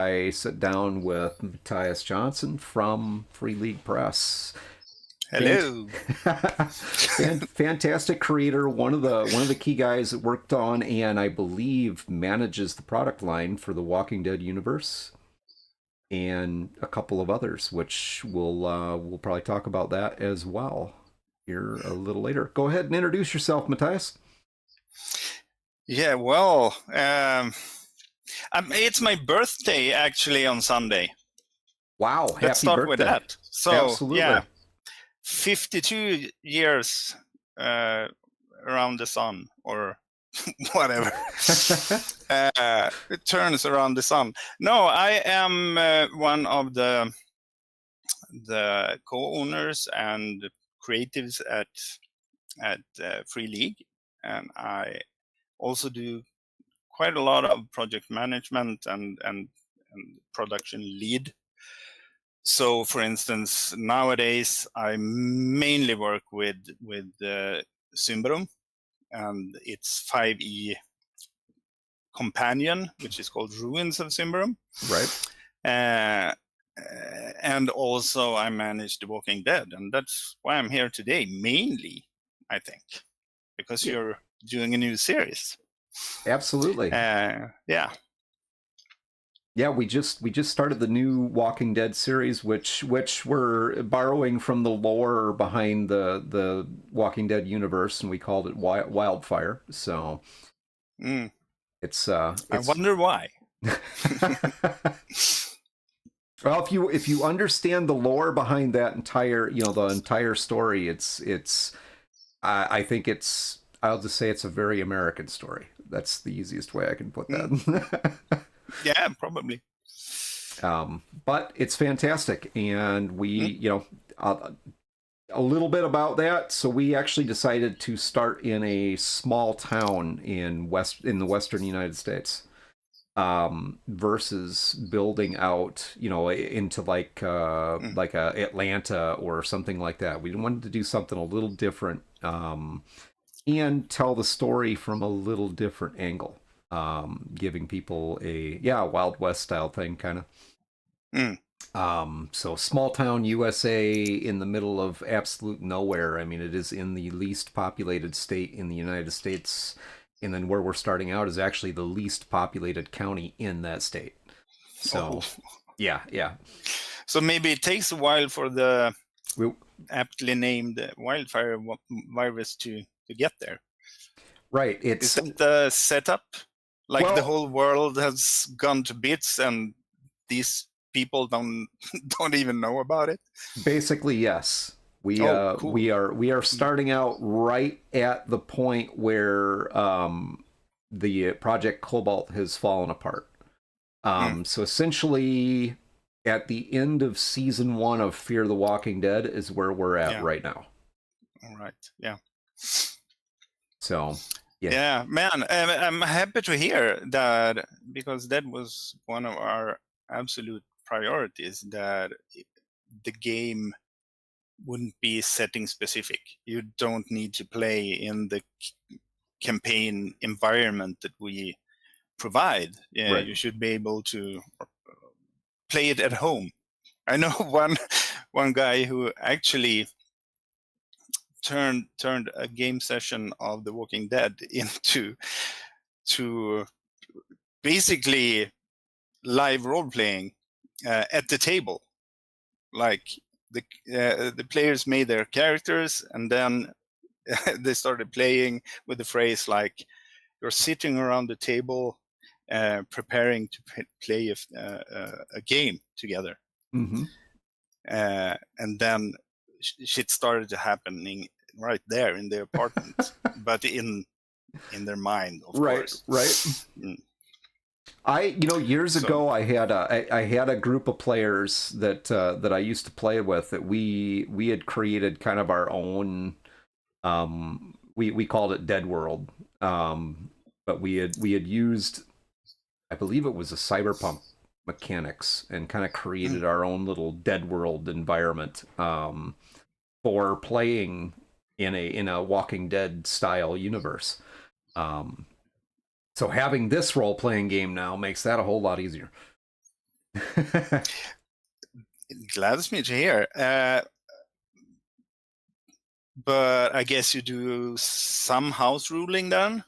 I sit down with Mattias Johnsson from Freeleague Press. Hello. Fantastic creator, one of the key guys that worked on and I believe manages the product line for the Walking Dead universe, and a couple of others, which we'll probably talk about that as well here a little later. Go ahead and introduce yourself, Mattias. Yeah, well, it's my birthday actually on Sunday. Wow, Let's happy start birthday. with that. So, Absolutely. yeah, 52 years around the sun, or whatever. It turns around the sun. No, I am one of the co-owners and creatives at Freeleague, and I also do quite a lot of project management and production lead. So, for instance, nowadays I mainly work with Symbaroum and its 5e companion, which is called Ruins of Symbaroum. Right. And also I manage The Walking Dead, and that's why I'm here today, mainly, I think, because you're doing a new series. Absolutely. Yeah. Yeah, we just started the new Walking Dead series, which we're borrowing from the lore behind the Walking Dead universe, and we called it Wildfire. So it's I wonder why. Well, if you understand the lore behind that entire the entire story, it's I think I'll just say it's a very American story. That's the easiest way I can put that. Yeah, probably. But it's fantastic, and we, a little bit about that. So we actually decided to start in a small town in the western United States, versus building out, into like a Atlanta or something like that. We wanted to do something a little different, and tell the story from a little different angle. Giving people a Wild West style thing, kind of. So small town USA in the middle of absolute nowhere. I mean, it is in the least populated state in the United States, and then where we're starting out is actually the least populated county in that state. So, yeah. So maybe it takes a while for the aptly named wildfire virus to get there. Right. Is it the setup? Like the whole world has gone to bits, and these people don't even know about it. Basically, yes. We cool. we are starting out right at the point where the Project Cobalt has fallen apart. So essentially, at the end of season 1 of Fear the Walking Dead is where we're at right now. All right. Yeah. So. Yeah, man, I'm happy to hear that, because that was one of our absolute priorities, that the game wouldn't be setting specific. You don't need to play in the campaign environment that we provide. Right. You should be able to play it at home. I know one guy who actually turned a game session of The Walking Dead into basically live role playing at the table. Like the players made their characters, and then they started playing with the phrase like, "You're sitting around the table, preparing to play a game together." Mm-hmm. And then shit started to happening right there in the apartment, but in their mind, of course. Right. Years ago, I had a group of players that I used to play with, that we had created kind of our own. We called it Dead World, but we had used, I believe it was a cyberpunk mechanics, and kind of created our own little Dead World environment for playing in a Walking Dead style universe. So having this role-playing game now makes that a whole lot easier. It glads me to hear. But I guess you do some house ruling then?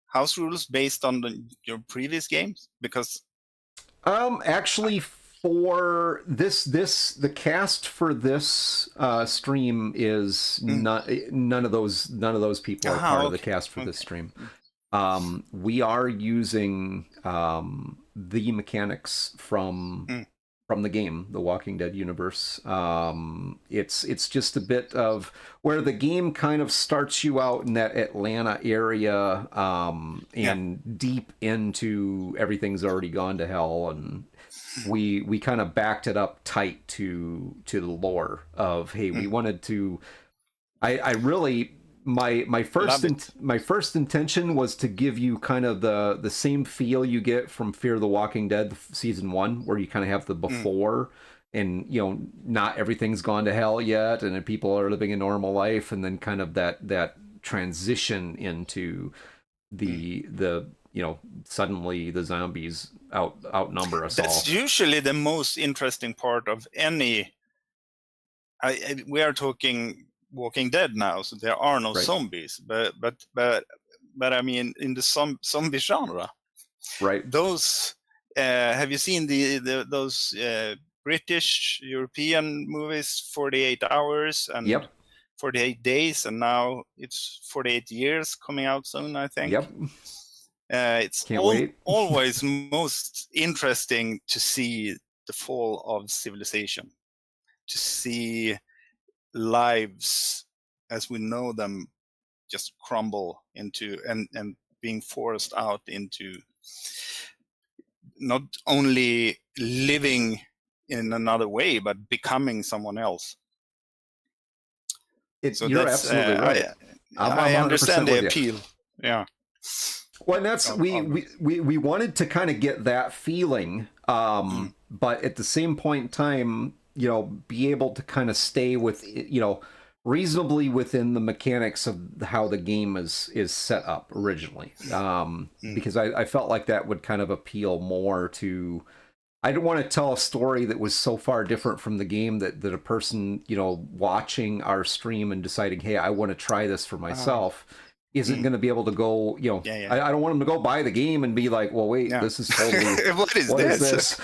House rules based on your previous games? Because Actually, for the cast for this stream is none of those people are part of the okay, cast for this okay. stream. We are using the mechanics from the game, the Walking Dead universe. It's just a bit of where the game kind of starts you out in that Atlanta area, and deep into everything's already gone to hell, and we kind of backed it up tight to the lore of, hey, we wanted to. I really my first intention was to give you kind of the same feel you get from Fear the Walking Dead season 1, where you kind of have the before, and not everything's gone to hell yet, and people are living a normal life, and then kind of that transition into the suddenly the zombies outnumber us all. That's usually the most interesting part of any. We are talking Walking Dead now, so there are no zombies, but I mean, in the zombie genre, right? Those have you seen those British European movies, 48 Hours and 48 Days, and now it's 48 Years coming out soon, I think. Yep. It's Can't wait. Always most interesting to see the fall of civilization, to see lives as we know them just crumble into and being forced out into not only living in another way, but becoming someone else. You're absolutely right. I understand the appeal. Yeah. Well, and that's we wanted to kind of get that feeling, but at the same point in time, be able to kind of stay with, reasonably within the mechanics of how the game is set up originally, because I felt like that would kind of appeal more to. I don't want to tell a story that was so far different from the game that a person, watching our stream and deciding, hey, I want to try this for myself, isn't going to be able to go, I don't want them to go buy the game and be like, well, wait, this is totally, what is this?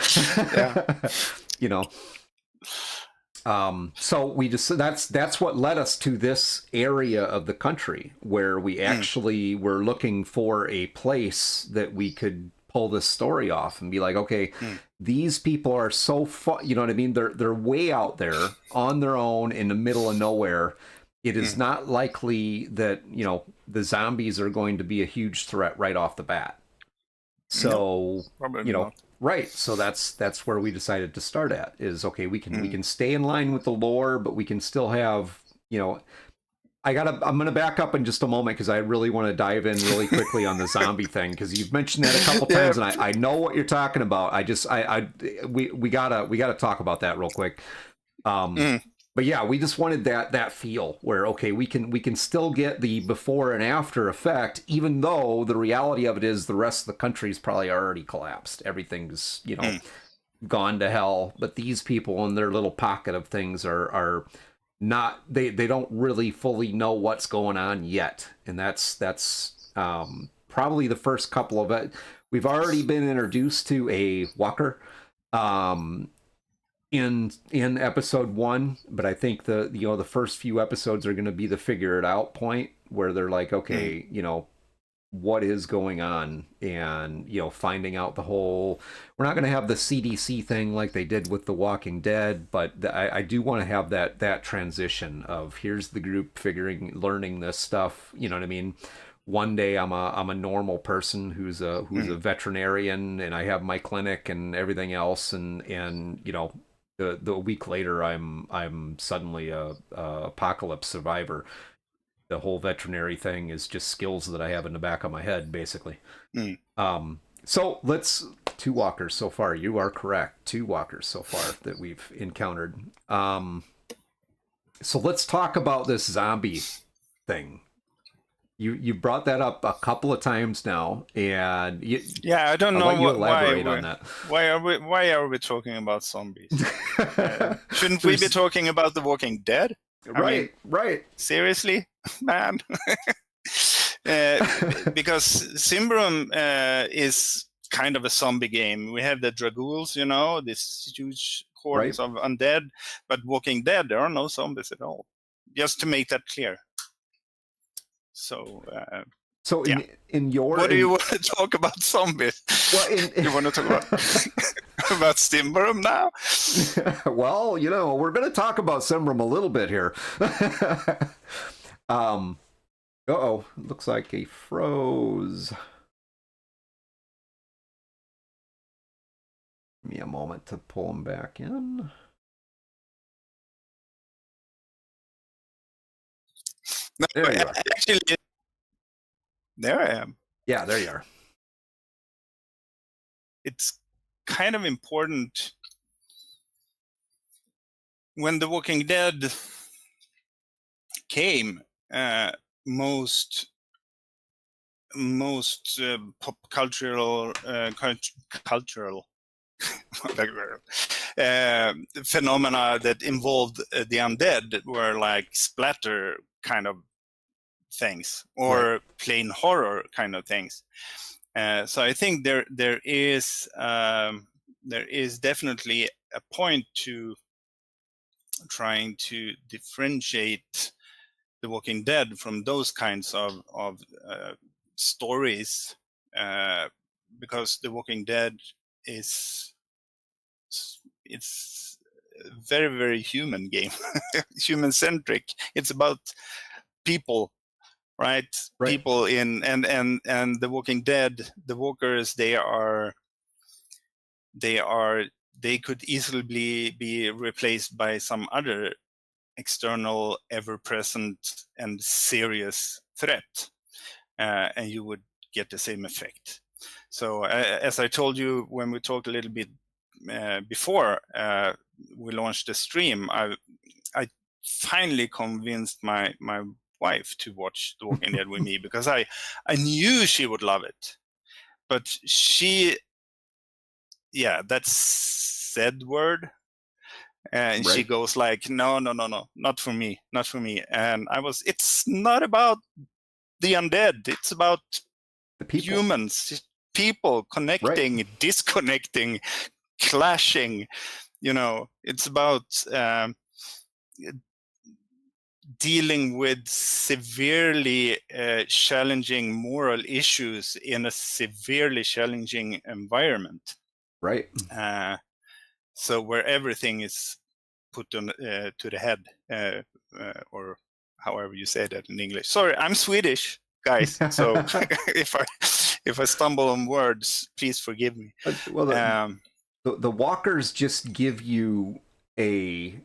So we just, that's what led us to this area of the country where we actually were looking for a place that we could pull this story off and be like, okay, these people are so far, you know what I mean? They're way out there on their own in the middle of nowhere. It is not likely that, the zombies are going to be a huge threat right off the bat. So, not. Right. So that's where we decided to start at is, okay, we can stay in line with the lore, but we can still have, I'm going to back up in just a moment because I really want to dive in really quickly on the zombie thing, because you've mentioned that a couple times and I know what you're talking about. We gotta talk about that real quick. But yeah, we just wanted that feel where, okay, we can still get the before and after effect, even though the reality of it is the rest of the country's probably already collapsed. Everything's, gone to hell. But these people in their little pocket of things are not, they don't really fully know what's going on yet. And that's probably the first couple of it. We've already been introduced to a walker. In episode 1, but I think the first few episodes are going to be the figure it out point where they're like, okay, what is going on, and finding out the whole. We're not going to have the CDC thing like they did with The Walking Dead, but I do want to have that transition of, here's the group learning this stuff. You know what I mean? One day I'm a normal person who's a veterinarian, and I have my clinic and everything else, and the week later I'm suddenly a apocalypse survivor. The whole veterinary thing is just skills that I have in the back of my head, basically. So let's 2 walkers so far. You are correct. 2 walkers so far that we've encountered. So let's talk about this zombie thing. You brought that up a couple of times now, and Yeah, I don't I'll know let you elaborate on that. why are we talking about zombies? Shouldn't we be talking about The Walking Dead? I mean, right. seriously, man. Because Simbrum is kind of a zombie game. We have the Dragools, you know, this huge hordes of undead. But Walking Dead, there are no zombies at all. Just to make that clear. So, so yeah. in your... What do you want to talk about zombies? Well, you want to talk about Simbrum now? Well, you know, we're going to talk about Simbrum a little bit here. Uh-oh, looks like he froze. Give me a moment to pull him back in. No, there you are. Actually, there I am. Yeah, there you are. It's kind of important when The Walking Dead came. Most pop cultural phenomena that involved the undead were like splatter kind of things, or plain horror kind of things. So I think there is definitely a point to trying to differentiate The Walking Dead from those kinds of stories, because The Walking Dead it's a very, very human game, human centric. It's about people, right? People in and The Walking Dead, the walkers, they could easily be replaced by some other external, ever-present and serious threat, and you would get the same effect. So as I told you when we talked a little bit before we launched the stream, I finally convinced my wife to watch The Walking Dead with me, because I knew she would love it. But she, that Z word, and she goes like, no, not for me. And it's not about the undead, it's about the people. Humans, people connecting, disconnecting, clashing, you know. It's about dealing with severely challenging moral issues in a severely challenging environment. So where everything is put on to the head, or however you say that in English. Sorry, I'm Swedish, guys. So if I stumble on words, please forgive me. Well, the walkers just give you I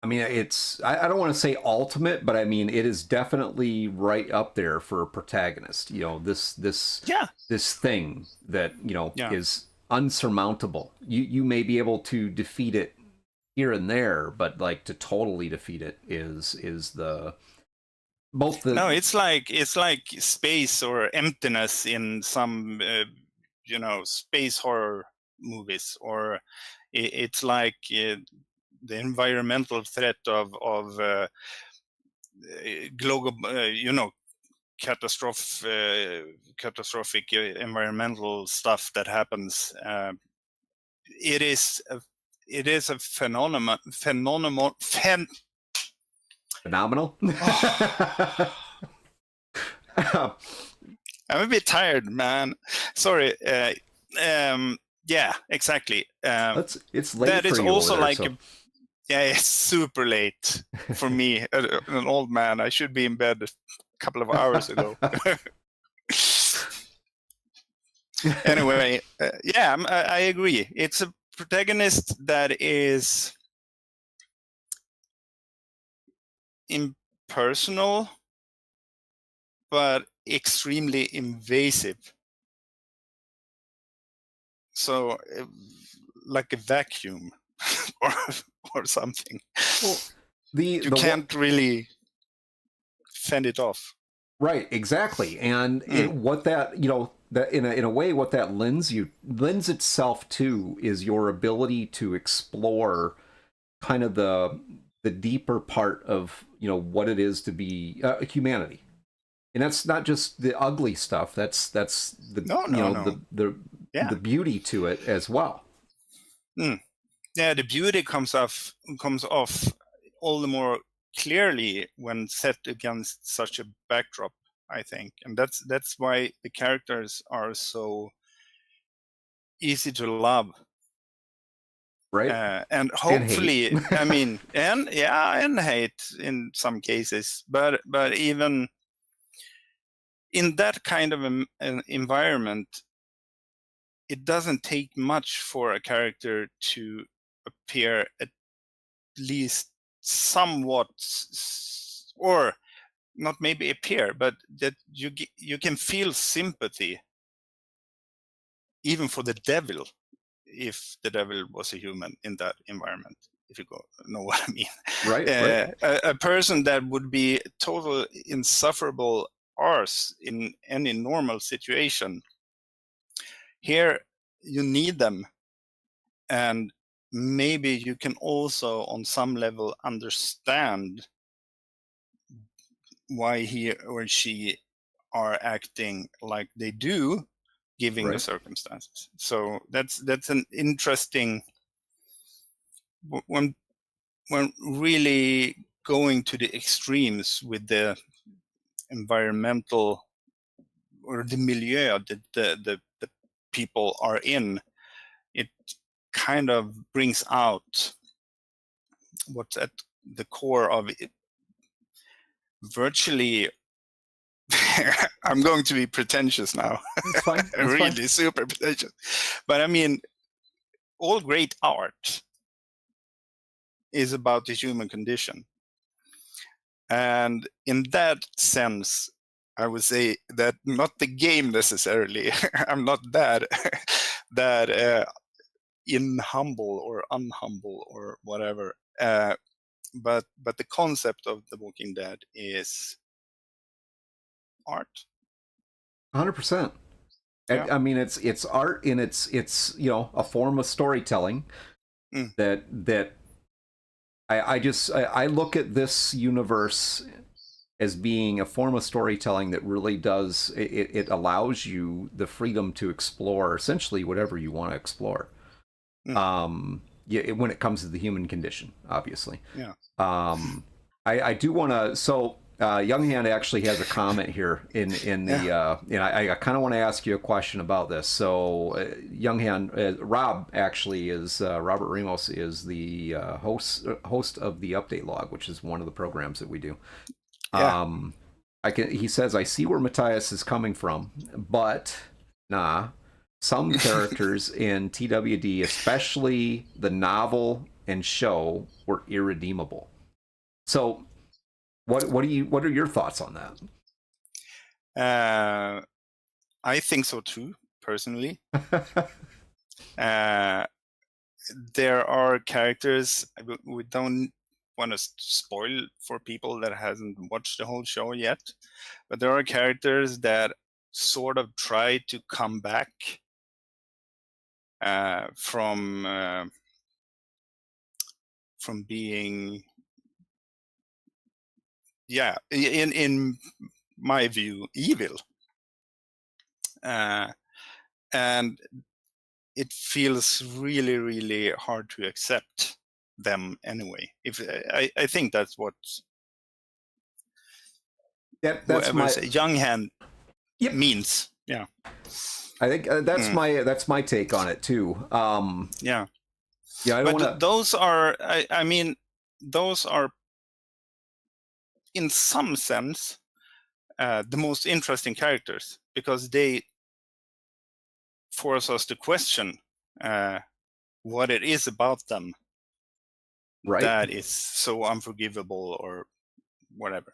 mean, it's, I don't want to say ultimate, but I mean, it is definitely right up there for a protagonist. You know, this thing that, you know, is unsurmountable. You may be able to defeat it here and there, but like to totally defeat it is no, it's like space or emptiness in some you know, space horror movies, or it's like the environmental threat of global, you know, catastrophic environmental stuff that happens. It is a phenomenal. I'm a bit tired, man. Sorry. Yeah, exactly. It's late. That for is you also over there, like so. it's super late for me, an old man. I should be in bed a couple of hours ago. Anyway, I agree. It's a protagonist that is impersonal, but extremely invasive. So, like a vacuum, or something. Well, you can't really fend it off. Right, exactly. And what that, that in a way, what that lends itself to is your ability to explore kind of the deeper part of, what it is to be humanity. And that's not just the ugly stuff. That's the, No, no, no. the Yeah. beauty to it as well. Yeah, the beauty comes off all the more clearly when set against such a backdrop, I think. And that's why the characters are so easy to love. Right? And And hate. hopefully, I mean, and hate in some cases, but even in that kind of an environment, it doesn't take much for a character to appear at least somewhat, or not maybe appear, but that you can feel sympathy even for the devil, if the devil was a human in that environment, if you know what I mean. Right, right. A person that would be total insufferable arse in any normal situation, here you need them, and maybe you can also on some level understand why he or she are acting like they do, given the Right. circumstances. So that's an interesting, when really going to the extremes with the environmental or the milieu that the people are in, it kind of brings out what's at the core of it. Virtually, I'm going to be pretentious now. It's fine. It's Really fine. super pretentious. But I mean, all great art is about the human condition. And in that sense, I would say that not the game necessarily. I'm not that in humble or unhumble or whatever. But the concept of The Walking Dead is art. 100%. Yeah. I mean, it's art, and it's a form of storytelling that I look at this universe as being a form of storytelling that really does it allows you the freedom to explore essentially whatever you want to explore. When it comes to the human condition, obviously. Yeah. I do want to. So Younghand actually has a comment here in the. I kind of want to ask you a question about this. So Younghand, Rob actually is Robert Ramos is the host of the Update Log, which is one of the programs that we do. Yeah. He says, I see where Mattias is coming from, but some characters in TWD, especially the novel and show, were irredeemable. So what are your thoughts on that? I think so too, personally. There are characters, we don't want to spoil for people that hasn't watched the whole show yet, but there are characters that sort of try to come back from being, in my view, evil, and it feels really, really hard to accept them anyway. If I think that's what that's my Younghand means. Yeah, I think that's my take on it too. Yeah, I don't want to. Those are, I mean, those are in some sense the most interesting characters, because they force us to question what it is about them that is so unforgivable or whatever.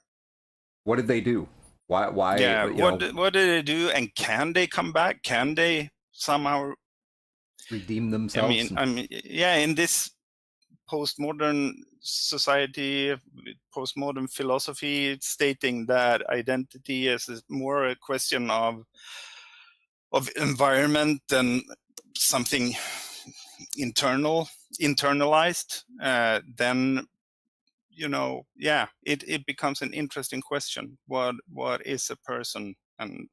What did they do? Why? Yeah, what did they do, and can they come back? Can they somehow redeem themselves? I mean, yeah, in this postmodern society, postmodern philosophy, stating that identity is more a question of environment than something internalized, then it becomes an interesting question. What is a person, and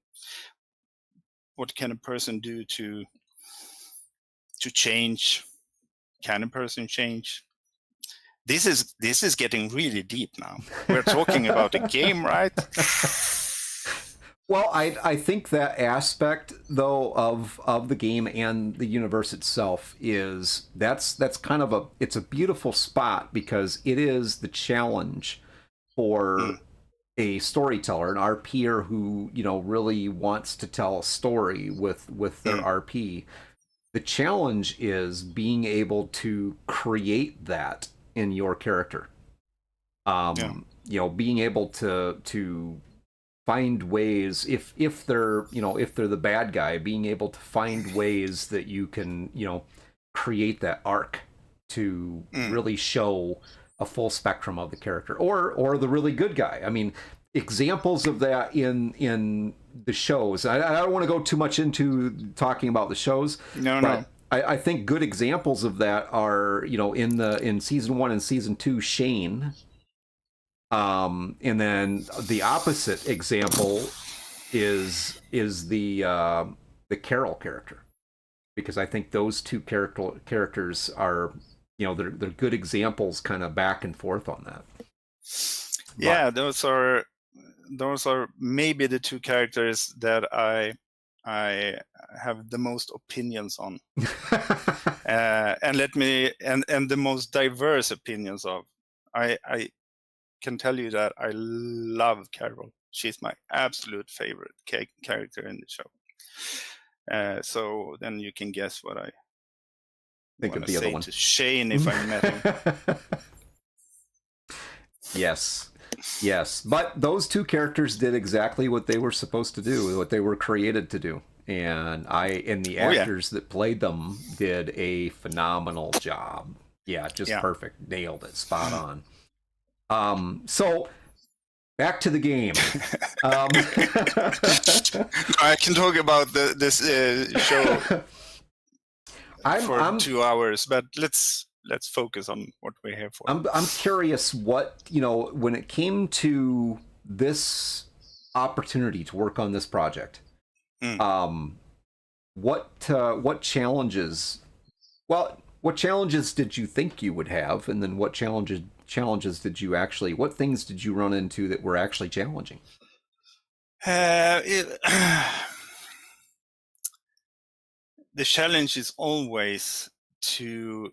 what can a person do to change? Can a person change? This is getting really deep now. We're talking about a game, right? Well, I think that aspect though of the game and the universe itself is that's kind of it's a beautiful spot, because it is the challenge for a storyteller, an RPer who really wants to tell a story with their RP. The challenge is being able to create that in your character. Being able to find ways, if they're the bad guy, being able to find ways that you can create that arc to really show a full spectrum of the character, or the really good guy. I mean, examples of that in the shows. I don't want to go too much into talking about the shows. No. I think good examples of that are in season 1 and season 2, Shane. And then the opposite example is the Carol character, because I think those two characters are they're good examples, kind of back and forth on that. Yeah, those are maybe the two characters that I have the most opinions on, and the most diverse opinions of. I can tell you that I love Carol. She's my absolute favorite character in the show. So then you can guess what I think of the other one to Shane if I met him. Yes, but those two characters did exactly what they were supposed to do, what they were created to do, and the actors that played them did a phenomenal job. Perfect, nailed it, spot on. So back to the game. I can talk about this show for 2 hours, but let's focus on what we're here for. I'm curious what, when it came to this opportunity to work on this project, what challenges did you think you would have, and then what challenges did you actually, what things did you run into that were actually challenging? The challenge is always to,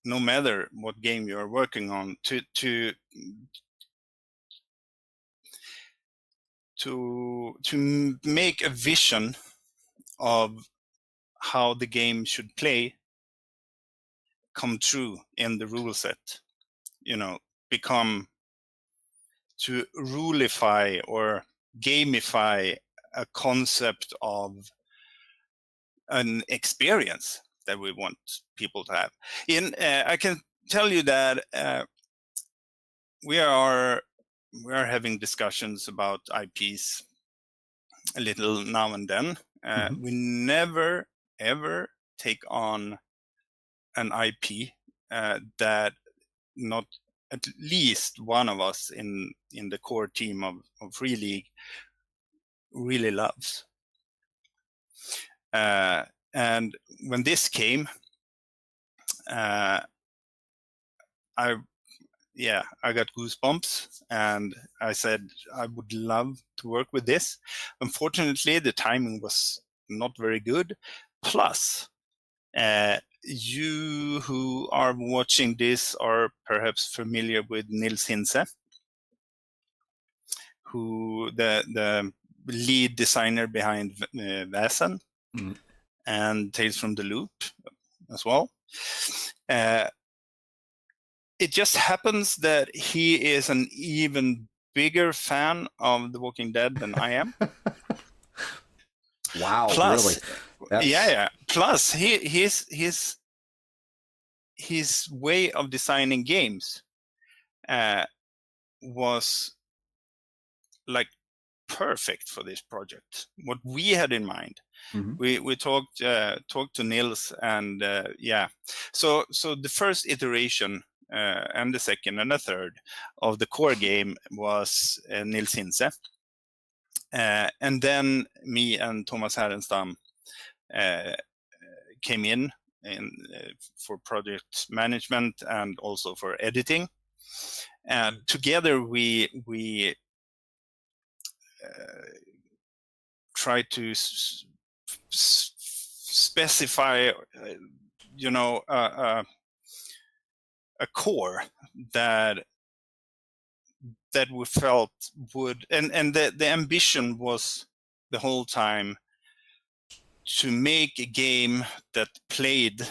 no matter what game you are working on, to make a vision of how the game should play come true in the rule set. Become to rulify or gamify a concept of an experience that we want people to have. I can tell you that we are having discussions about IPs a little now and then. We never ever take on an IP that not at least one of us in the core team of Freeleague really loves. And when this came, I got goosebumps, and I said I would love to work with this. Unfortunately, the timing was not very good. Plus, you who are watching this are perhaps familiar with Nils Hintze, who the lead designer behind Väsen and Tales from the Loop as well. It just happens that he is an even bigger fan of The Walking Dead than I am. Wow! Plus, really? Plus, his way of designing games was like perfect for this project. What we had in mind. Mm-hmm. We talked to Nils, and so the first iteration and the second and the third of the core game was Nils Hintze, and then me and Thomas Härenstam came in for project management and also for editing, and together we try to specify, a core that we felt would, and the ambition was the whole time to make a game that played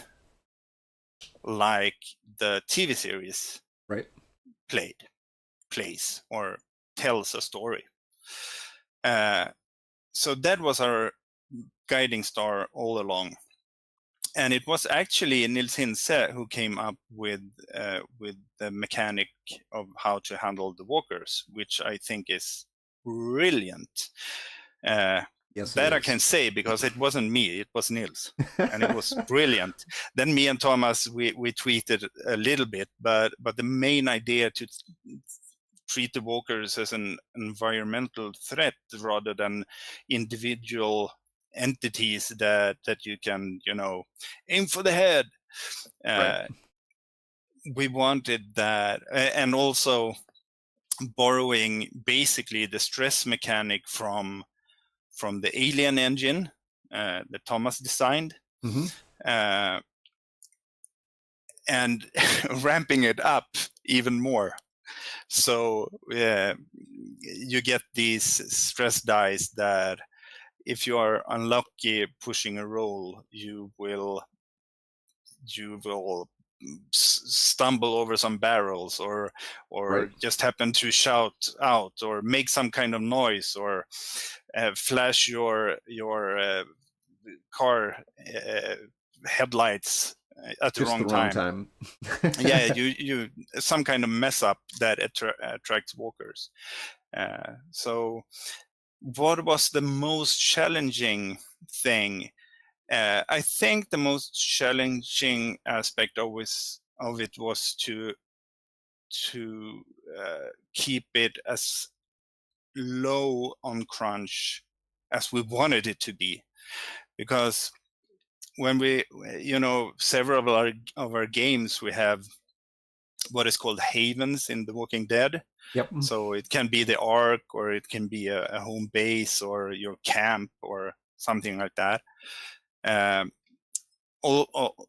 like the TV series Right. plays or tells a story. So that was our guiding star all along. And it was actually Nils Hintze who came up with the mechanic of how to handle the walkers, which I think is brilliant. Yes, that I can say, because it wasn't me, it was Nils, and it was brilliant. Then me and Thomas, we tweeted a little bit, but the main idea to treat the walkers as an environmental threat rather than individual entities that you can, aim for the head. Right. We wanted that, and also borrowing basically the stress mechanic from the Alien engine that Thomas designed, Mm-hmm. and ramping it up even more. So you get these stress dice that if you are unlucky pushing a roll, you will stumble over some barrels, or Right. just happen to shout out or make some kind of noise, or flash your car headlights at the Just wrong the wrong time. Yeah, you some kind of mess up that attracts walkers. So what was the most challenging thing? I think the most challenging aspect of it was to keep it as low on crunch as we wanted it to be, because when we, several of our games, we have what is called havens in The Walking Dead. Yep. So it can be the Ark, or it can be a home base, or your camp, or something like that.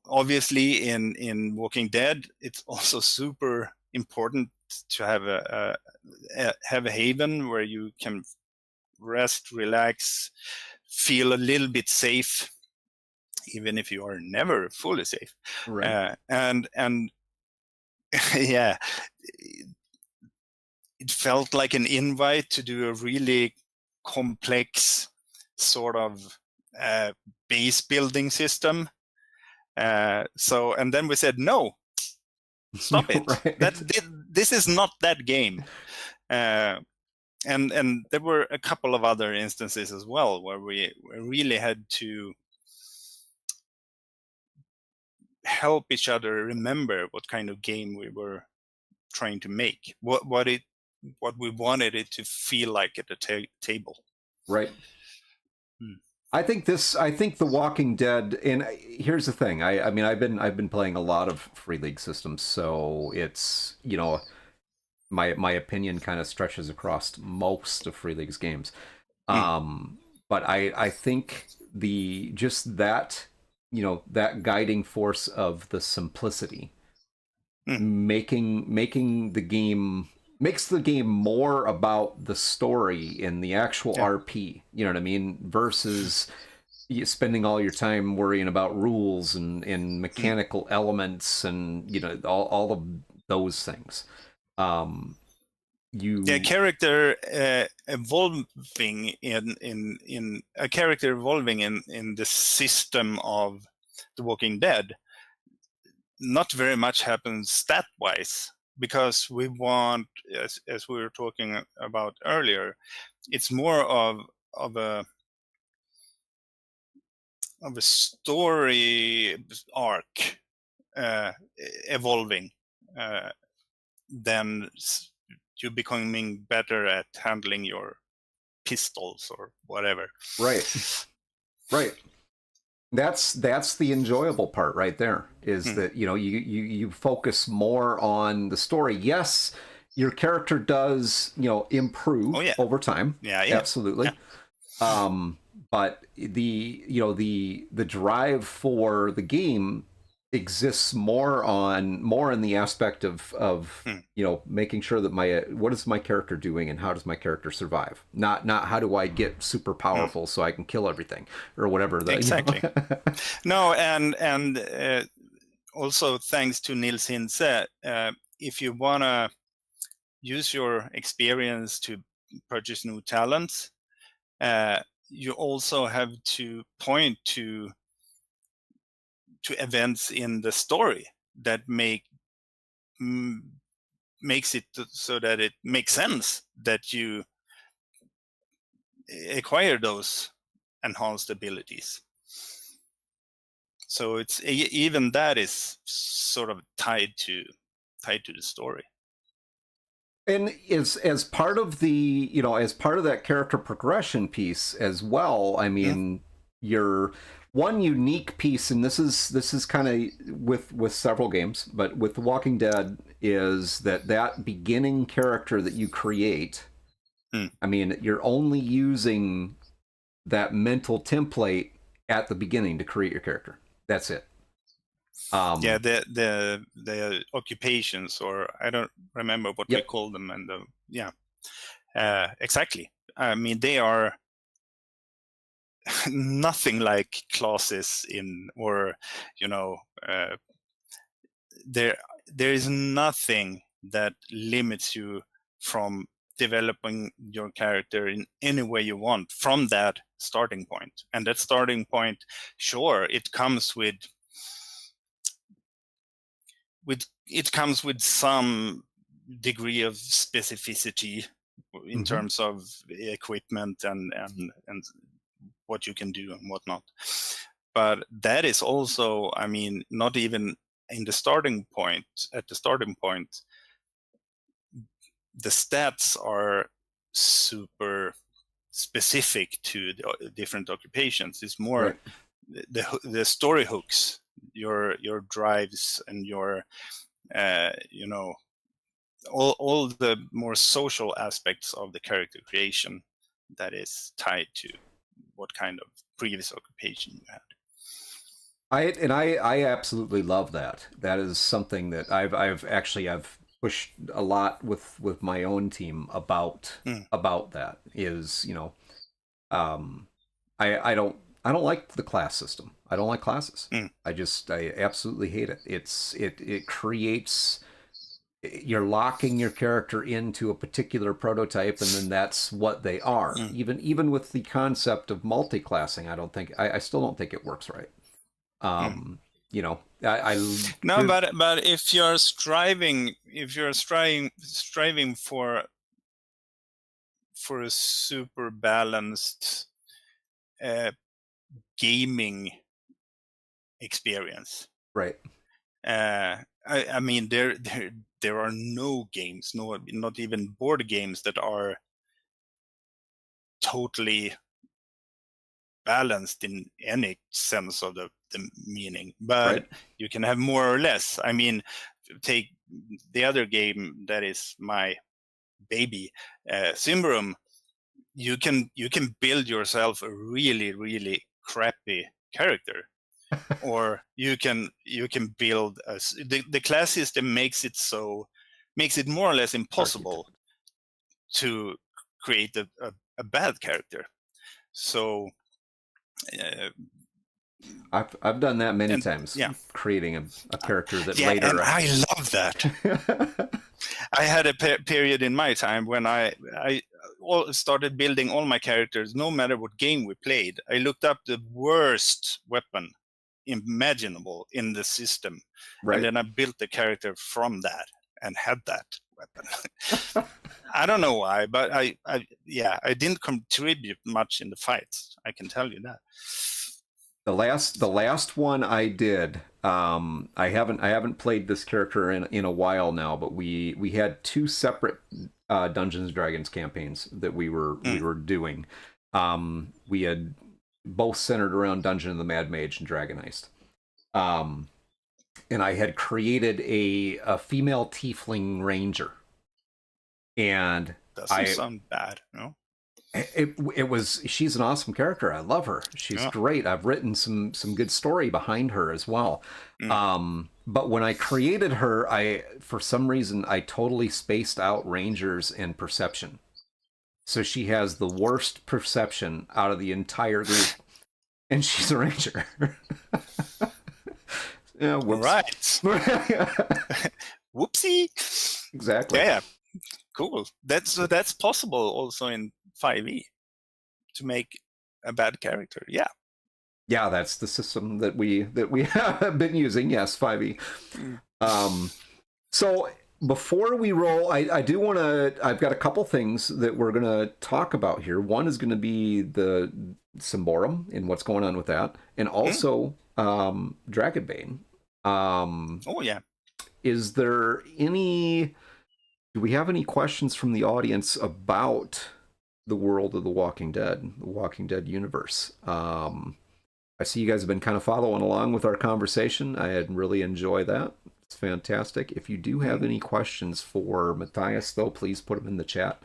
Obviously, in Walking Dead, it's also super important to have a haven where you can rest, relax, feel a little bit safe, even if you are never fully safe. Right. And yeah, it felt like an invite to do a really complex sort of base building system. So, and then we said, no, stop it. Right. This is not that game. And there were a couple of other instances as well where we really had to help each other remember what kind of game we were trying to make, what we wanted it to feel like at the table. Right. I think The Walking Dead, and here's the thing. I mean, I've been playing a lot of Free League systems, so it's, my opinion kind of stretches across most of Free League's games. But I think just that, that guiding force of the simplicity, making the game makes the game more about the story in the actual RP, you know what I mean, versus spending all your time worrying about rules and mechanical elements and all of those things. Character evolving in a character evolving in the system of The Walking Dead not very much happens stat-wise, because we want, as we were talking about earlier, it's more of a story arc evolving than you becoming better at handling your pistols or whatever. Right. That's the enjoyable part right there, is that, you know, you focus more on the story. Yes, your character does, you know, improve over time. Yeah. Absolutely. Yeah. But the, you know, the drive for the game exists more in the aspect of you know, making sure that what is my character doing and how does my character survive, not how do I get super powerful so I can kill everything or whatever. Exactly. You know? No, and also thanks to Nils Hintze, if you want to use your experience to purchase new talents, you also have to point to events in the story that makes it so that it makes sense that you acquire those enhanced abilities. So it's even that is sort of tied to the story. And as part of the, you know, as part of that character progression piece as well, I mean, your one unique piece, and this is kind of with several games, but with The Walking Dead, is that beginning character that you create, I mean, you're only using that mental template at the beginning to create your character. That's it. Yeah, the occupations, or I don't remember what we call them, and exactly. I mean, they are nothing like classes in, or you know, there is nothing that limits you from developing your character in any way you want from that starting point. And that starting point, sure, it comes with some degree of specificity in terms of equipment and what you can do and whatnot. But that is also, I mean, not even in the starting point. At the starting point, the stats are super specific to the different occupations. It's more the story hooks, your drives, and your you know, all the more social aspects of the character creation that is tied to what kind of previous occupation you had. I absolutely love that. That is something that I've pushed a lot with my own team about that, is, you know, I don't like the class system. I don't like classes. I absolutely hate it. It creates, you're locking your character into a particular prototype, and then that's what they are. Even with the concept of multi-classing, I still don't think it works right. You know, no, but if you're striving for a super balanced gaming experience, right? I mean, there are no games, not even board games, that are totally balanced in any sense of the meaning, but you can have more or less. I mean, take the other game that is my baby, Symbaroum. You can build yourself a really, really crappy character, or you can build the class system makes it more or less impossible to create a bad character. So I've done that many times, creating a character that later. And I love that. I had a period in my time when I started building all my characters, no matter what game we played. I looked up the worst weapon imaginable in the system. Right. And then I built the character from that and had that weapon. I don't know why, but I didn't contribute much in the fights. I can tell you that. The last one I did, I haven't played this character in a while now, but we had two separate Dungeons and Dragons campaigns that we were doing. We had both centered around Dungeon of the Mad Mage and Dragon Heist. And I had created a female tiefling ranger. And doesn't sound bad, no? She's an awesome character. I love her. She's great. I've written some good story behind her as well. But when I created her, for some reason I totally spaced out rangers and perception. So she has the worst perception out of the entire group, and she's a ranger. Yeah, right. Whoopsie. Exactly. Yeah. Cool. That's possible also in 5e to make a bad character. Yeah. Yeah, that's the system that we have been using. Yes, 5e. So before we roll, I do want to. I've got a couple things that we're going to talk about here. One is going to be the Symborum and what's going on with that, and also Dragonbane. Oh yeah. Is there any? Do we have any questions from the audience about the world of The Walking Dead, the Walking Dead universe? I see you guys have been kind of following along with our conversation. I really enjoy that. It's fantastic. If you do have any questions for Mattias, though, please put them in the chat,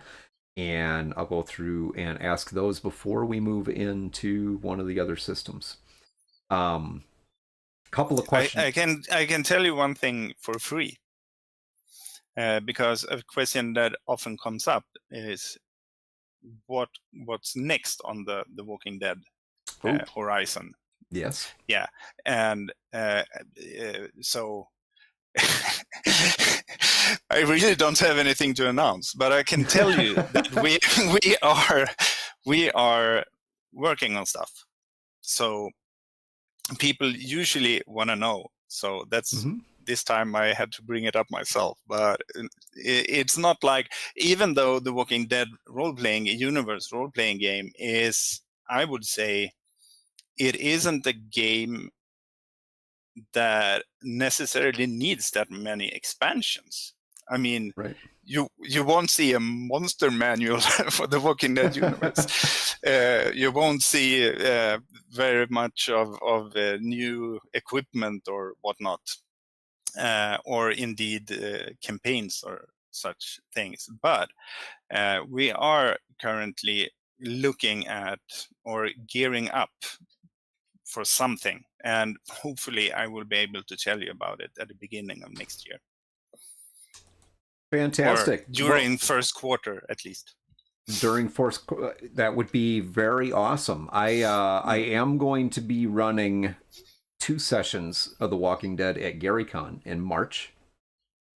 and I'll go through and ask those before we move into one of the other systems. Couple of questions. I can tell you one thing for free. Because a question that often comes up is what's next on the Walking Dead horizon. Yes. Yeah, and so I really don't have anything to announce, but I can tell you that we are working on stuff. So people usually want to know. So that's. This time I had to bring it up myself, but it's not like, even though the Walking Dead role-playing game is, I would say, it isn't a game that necessarily needs that many expansions. I mean, right. You won't see a monster manual for the Walking Dead universe. You won't see very much of new equipment or whatnot. Or indeed campaigns or such things. But we are currently looking at or gearing up for something. And hopefully I will be able to tell you about it at the beginning of next year. Fantastic. Or during first quarter, at least. During first, that would be very awesome. I am going to be running 2 sessions of The Walking Dead at GaryCon in March.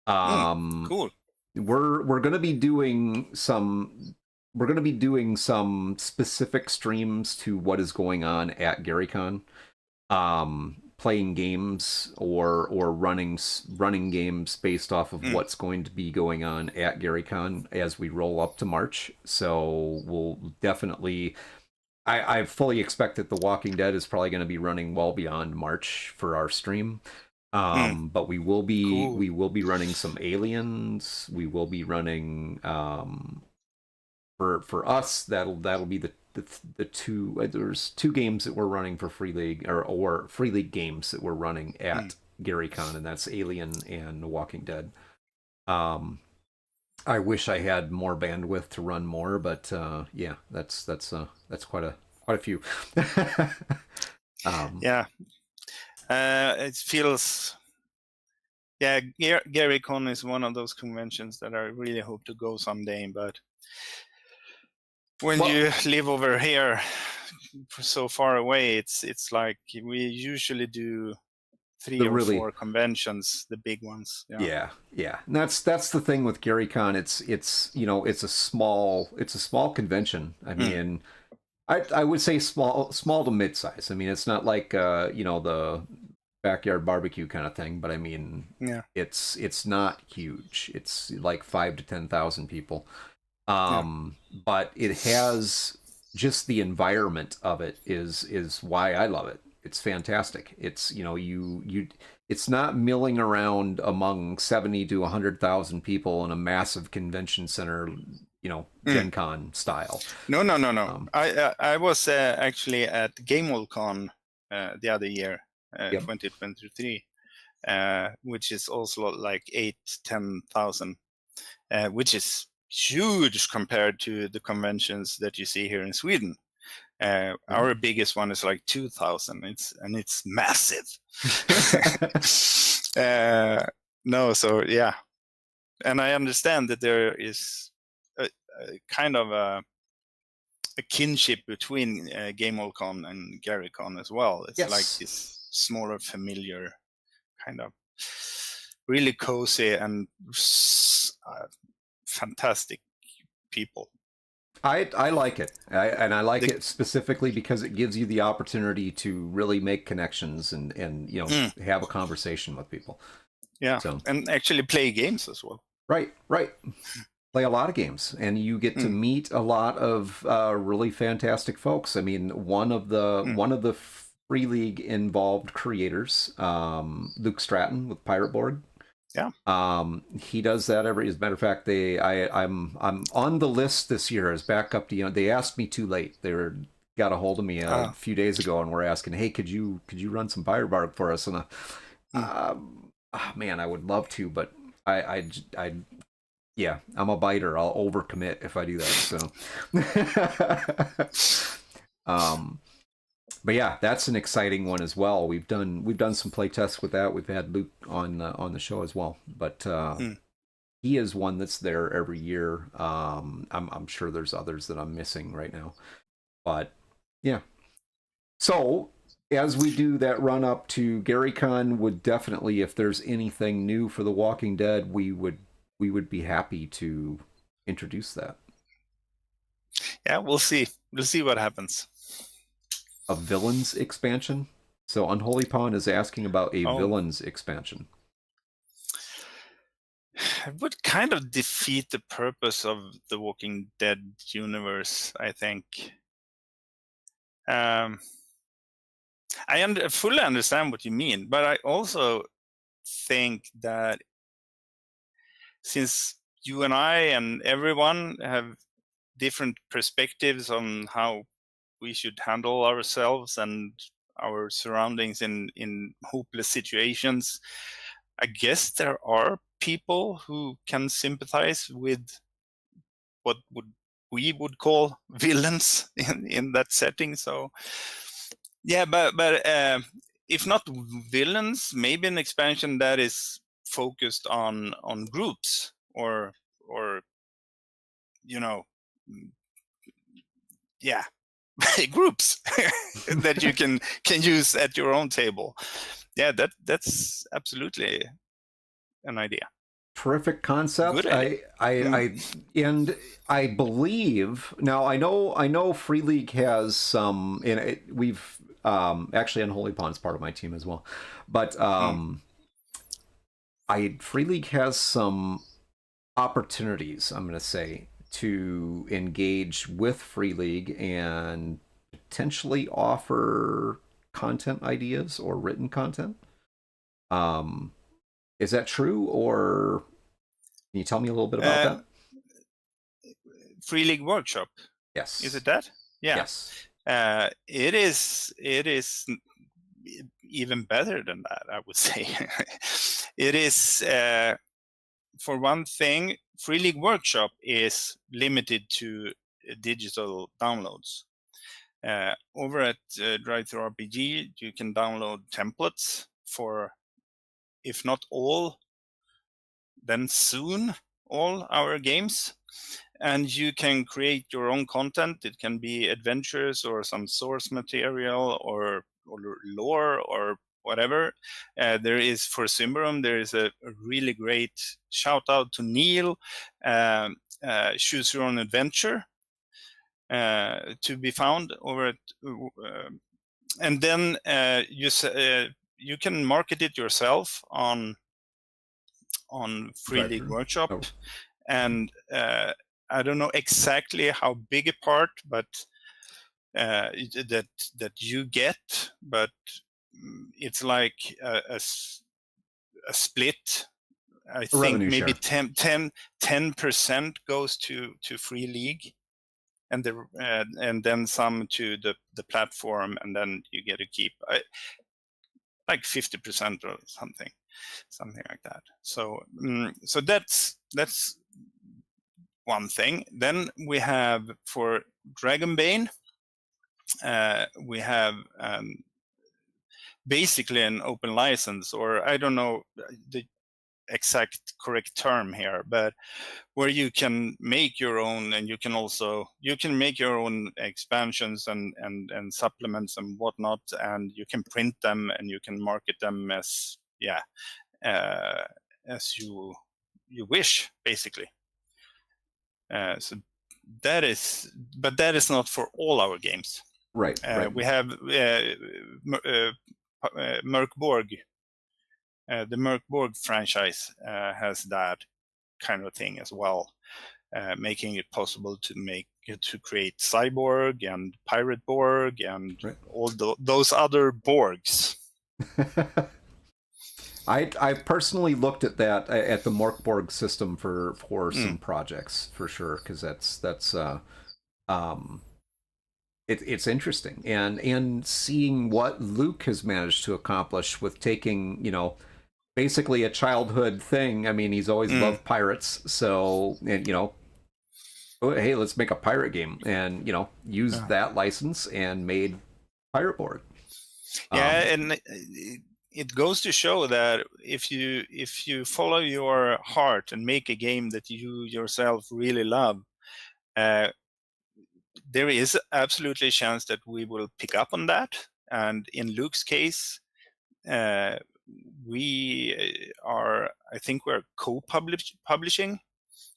Cool. We're going to be doing some. We're going to be doing some specific streams to what is going on at GaryCon, playing games or running games based off of what's going to be going on at GaryCon as we roll up to March. So we'll definitely. I fully expect that The Walking Dead is probably going to be running well beyond March for our stream. But we will be running some Aliens. We will be running for us that'll be the two. There's 2 games that we're running for Freeleague or Freeleague games that we're running at GaryCon, and that's Alien and The Walking Dead. I wish I had more bandwidth to run more, but yeah, that's quite a few. Yeah, it feels. Yeah, GaryCon is one of those conventions that I really hope to go someday. But when you live over here, so far away, it's like we usually do 3 or 4 conventions, the big ones. Yeah. And that's the thing with GaryCon. It's a small convention. I mean, I would say small to mid-size. I mean, it's not like the backyard barbecue kind of thing, but I mean, Yeah, it's not huge. It's like 5 to 10,000 people. yeah. But it has just the environment of it is why I love it. It's fantastic. It's you it's not milling around among 70 to 100,000 people in a massive convention center, Mm. Gen Con style. No, no, no, no. Um, I was actually at GameWorld the other year, yep. 2023, which is also like 8-10,000, which is huge compared to the conventions that you see here in Sweden. Our biggest one is like 2,000. It's massive. No, so yeah, and I understand that there is a kind of a kinship between GameWorld and GaryCon as well. It's like Yes. this smaller, familiar kind of, really cozy and fantastic people. I like it, and I like The, it specifically because it gives you the opportunity to really make connections and have a conversation with people. yeah, So and actually play games as well. right, play a lot of games, and you get to meet a lot of really fantastic folks. I mean, one of the Free League involved creators, Luke Stratton with Pirate Board. Yeah. He does that every. As a matter of fact, I'm on the list this year as backup. They asked me too late. Got a hold of me a few days ago and were asking, hey, could you run some Pirate Board for us? And man, I would love to, but I yeah, I'm a biter. I'll overcommit if I do that. So, but yeah, that's an exciting one as well. We've done some play tests with that. We've had Luke on the show as well, but he is one that's there every year. I'm sure there's others that I'm missing right now, but yeah. So as we do that run up to GaryCon, would definitely, if there's anything new for The Walking Dead, we would be happy to introduce that. Yeah, we'll see. We'll see what happens. A villains expansion. So Unholy Pawn is asking about a villains expansion. It would kind of defeat the purpose of the Walking Dead universe, I think. I fully understand what you mean, but I also think that since you and I and everyone have different perspectives on how we should handle ourselves and our surroundings in hopeless situations, I guess there are people who can sympathize with what we would call villains in that setting. So yeah, but if not villains, maybe an expansion that is focused on groups or you know yeah groups that you can use at your own table. Yeah, that's absolutely an idea. Terrific concept. Good idea. And I believe now. I know Free League has some, and we've actually Unholy Pawn's part of my team as well, but Free League has some opportunities, I'm going to say, to engage with Free League and potentially offer content ideas or written content. Is that true, or can you tell me a little bit about that? Free League Workshop. Yes. Is it that? Yeah. Yes. It is even better than that, I would say. It is, for one thing, Free League Workshop is limited to digital downloads. Over at Drive-Thru RPG, you can download templates for, if not all, then soon all our games. And you can create your own content. It can be adventures or some source material or lore or whatever. There is, for Symbaroum, there is a really great shout out to Neil, Choose Your Own Adventure, to be found over at, and then you can market it yourself on Freeleague Workshop. Oh. And I don't know exactly how big a part, but that you get, but it's like a split. I think maybe 10% goes to Freeleague, and then some to the platform, and then you get to keep like 50% or something like that. So so that's one thing. Then we have for Dragonbane, we have basically an open license, or I don't know the exact correct term here, but where you can make your own, and you can make your own expansions and supplements and whatnot, and you can print them and you can market them as you wish, basically. So that is not for all our games. Right. We have Mörkborg. The Mörkborg franchise has that kind of thing as well, making it possible to create Cyborg and Pirate Borg and all those other Borgs. I personally looked at that at the Mörkborg system for some projects for sure, because it's interesting, and seeing what Luke has managed to accomplish with taking, basically a childhood thing. I mean, he's always loved pirates, so, and hey, let's make a pirate game, and use that license and made Pirate Borg. And it goes to show that if you follow your heart and make a game that you yourself really love, there is absolutely a chance that we will pick up on that. And in Luke's case, I think we're co-publishing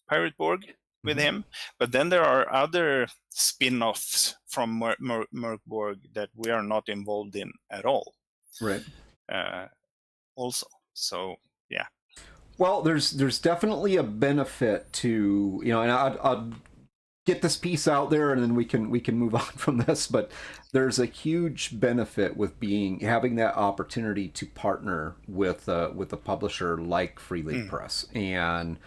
Pirate Borg with him. But then there are other spin-offs from Mörkborg that we are not involved in at all. Right. Also, so yeah. Well, there's definitely a benefit to, and I'll get this piece out there, and then we can move on from this. But there's a huge benefit with having that opportunity to partner with a publisher like Freeleague Press, and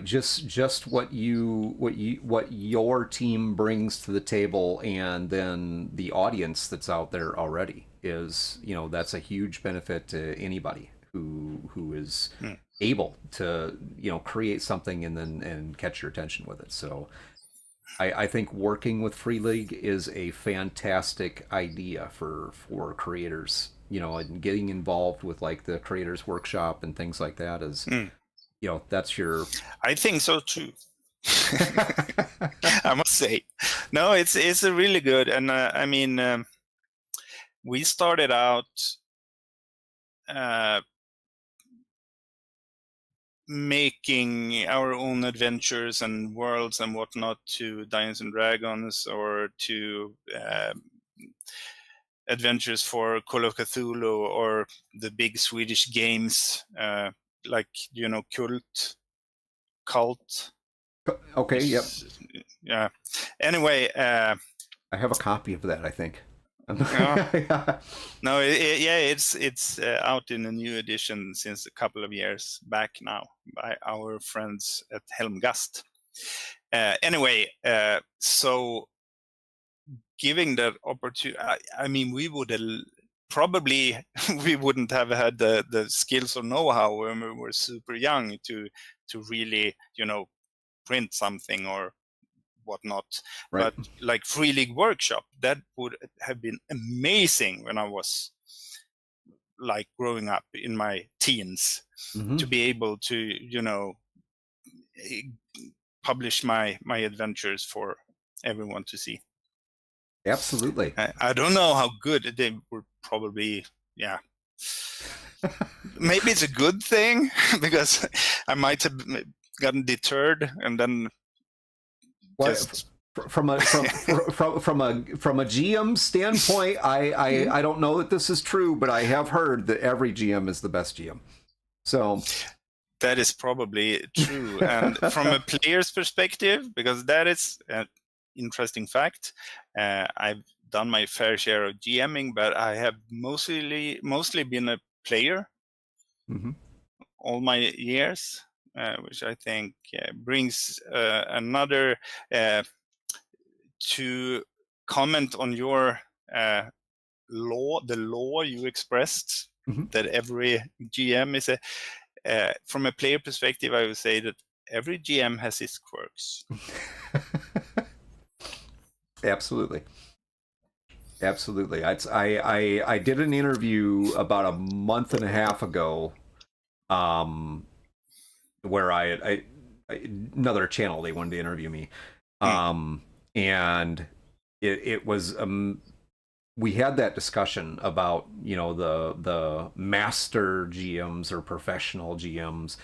just what your team brings to the table, and then the audience that's out there already is, that's a huge benefit to anybody who is able to create something and catch your attention with it. So I think working with Freeleague is a fantastic idea for creators, and getting involved with like the Creators Workshop and things like that is, that's your... I think so too. I must say, no, it's a really good, and I mean, we started out making our own adventures and worlds and whatnot to Dungeons and Dragons, or to adventures for Call of Cthulhu, or the big Swedish games, like Cult. Okay. Yep. Yeah. Anyway, I have a copy of that, I think. Yeah. No, it's out in a new edition since a couple of years back now by our friends at Helmgast. Anyway, so giving that opportunity, I mean, we would probably we wouldn't have had the skills or know-how when we were super young to really print something or whatnot. Right. But like Freeleague Workshop, that would have been amazing when I was like growing up in my teens, to be able to publish my adventures for everyone to see. Absolutely. I don't know how good they were. Probably, yeah. Maybe it's a good thing, because I might have gotten deterred and then from a GM standpoint, I don't know that this is true, but I have heard that every GM is the best GM. So that is probably true. And from a player's perspective, because that is an interesting fact, I've done my fair share of GMing, but I have mostly been a player all my years, which I think brings another to comment on your the law you expressed, that every GM is from a player perspective, I would say that every GM has his quirks. Absolutely. I did an interview about a month and a half ago, where I another channel, they wanted to interview me, and it was we had that discussion about, you know, the master GMs or professional GMs,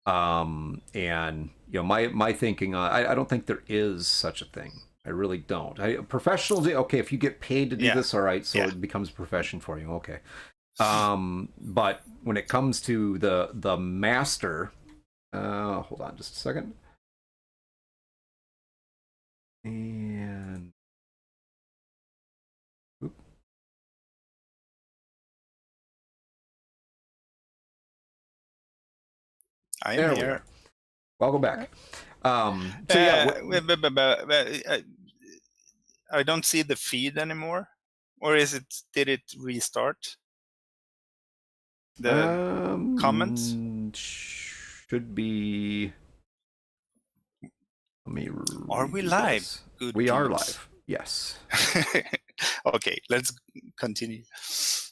and you know, my thinking on, I don't think there is such a thing. I really don't. Professional, okay, if you get paid to do this, all right, so it becomes a profession for you, okay. But when it comes to the master, hold on just a second. And I'm here. Welcome back. So I don't see the feed anymore, or did it restart? The comments should be. Let me. Are we live? Good. We are live. Yes. Okay, let's continue.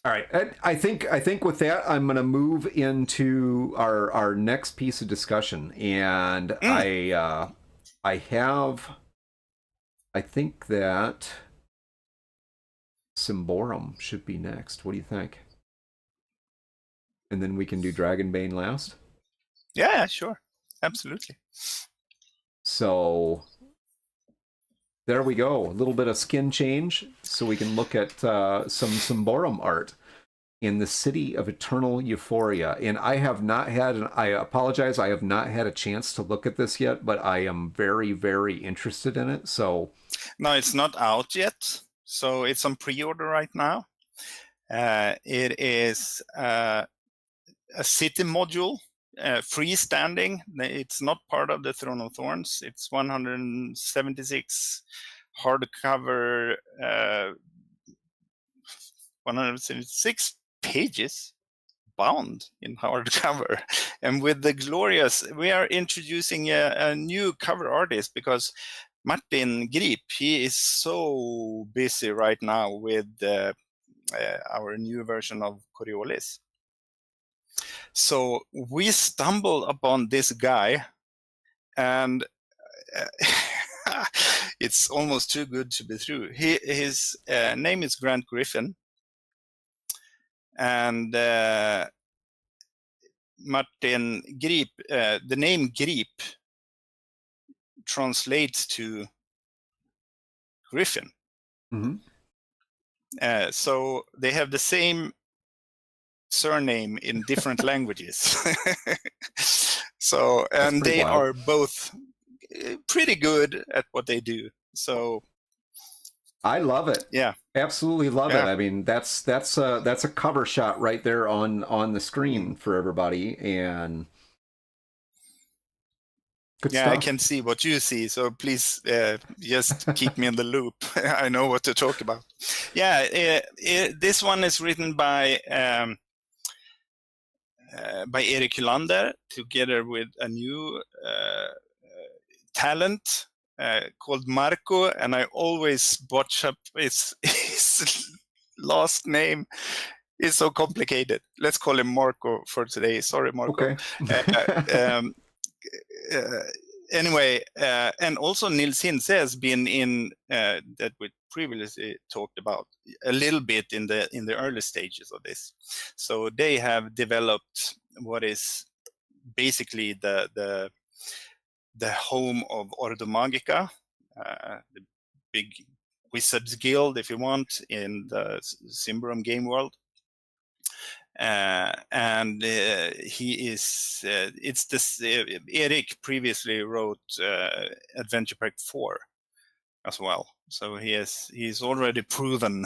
All right. I think with that, I'm going to move into our next piece of discussion, and I think that Symborum should be next. What do you think? And then we can do Dragonbane last. Yeah, sure, absolutely. So there we go. A little bit of skin change, so we can look at some Symborum art in the City of Eternal Euphoria. And I have not had, I apologize, I have not had a chance to look at this yet, but I am very, very interested in it. So no, it's not out yet. So it's on pre-order right now. It is a city module, freestanding. It's not part of the Throne of Thorns. It's 176 hardcover, 176 pages bound in hardcover. And with the glorious, we are introducing a new cover artist, because Martin Grip, he is so busy right now with our new version of Coriolis. So we stumbled upon this guy, and it's almost too good to be true. His name is Grant Griffin, and Martin Grip, the name Grip translates to Griffin. So they have the same surname in different languages. So, and they are both pretty good at what they do. So I love it. Yeah, absolutely love it. I mean, that's a cover shot right there on the screen for everybody, and good stuff. I can see what you see, so please just keep me in the loop. I know what to talk about. Yeah, this one is written by Erik Hylander, together with a new talent called Marco, and I always botch up his last name. It's so complicated. Let's call him Marco for today. Sorry, Marco. Okay. Anyway, and also Nils Hintze has been in that we previously talked about a little bit in the early stages of this. So they have developed what is basically the home of Ordo Magica, the big Wizards Guild, if you want, in the Symbaroum game world. He is it's this Erik previously wrote Adventure Pack 4 as well, so he's already proven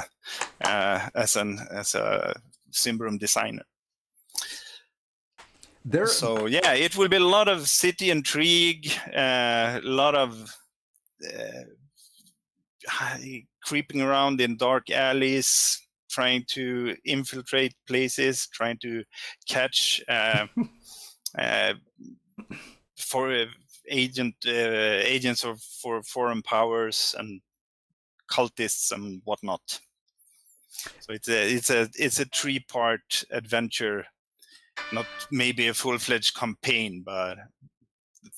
as a Symbaroum designer. So yeah, it will be a lot of city intrigue, a lot of creeping around in dark alleys, trying to infiltrate places, trying to catch for agents for foreign powers and cultists and whatnot. So it's a 3-part adventure, not maybe a full-fledged campaign, but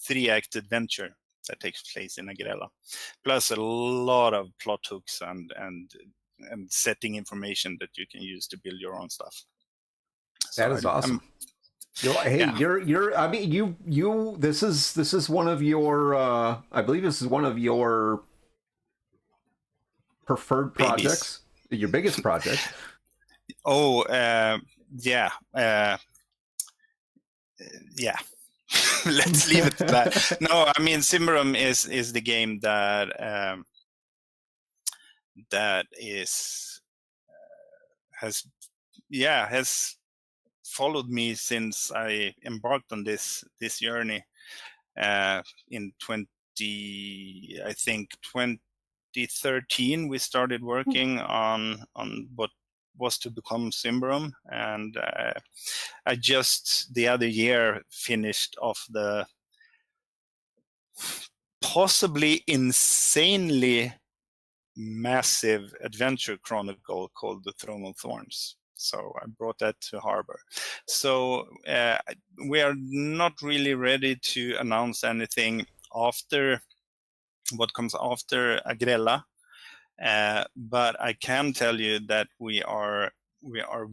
3-act adventure that takes place in Agrella, plus a lot of plot hooks and setting information that you can use to build your own stuff. So that is awesome. Hey, yeah. you're. I mean, you. This is one of your. I believe this is one of your preferred projects. Your biggest project. Oh, yeah. Yeah. Let's leave it at that. No, I mean, Symbaroum is the game that has followed me since I embarked on this journey in 2013. We started working on what was to become Symbaroum, and I just the other year finished off the possibly insanely massive adventure chronicle called The Throne of Thorns. So I brought that to harbor. So we are not really ready to announce anything after what comes after Agrella, but I can tell you that we are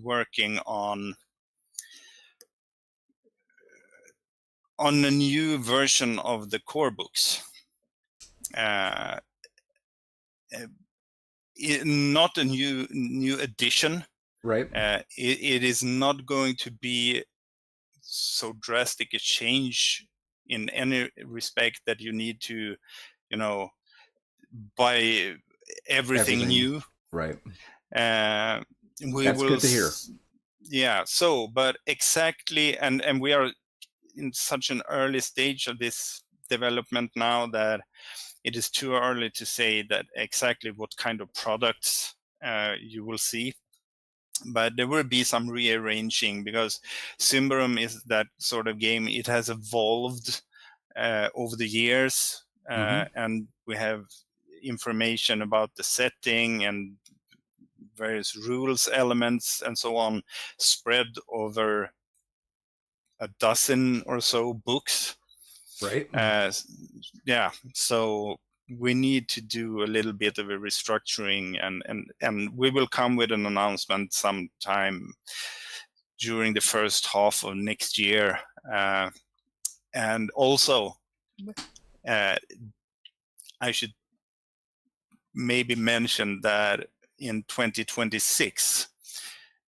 working on a new version of the core books. Not a new edition. Right. It is not going to be so drastic a change in any respect that you need to, buy everything new. Right. That's good to hear. Yeah. So, but exactly, and we are in such an early stage of this development now that it is too early to say that exactly what kind of products you will see. But there will be some rearranging, because Symbaroum is that sort of game. It has evolved over the years, and we have information about the setting and various rules elements and so on spread over a dozen or so books. Right. Yeah. So we need to do a little bit of a restructuring, and we will come with an announcement sometime during the first half of next year. And also, I should maybe mention that in 2026,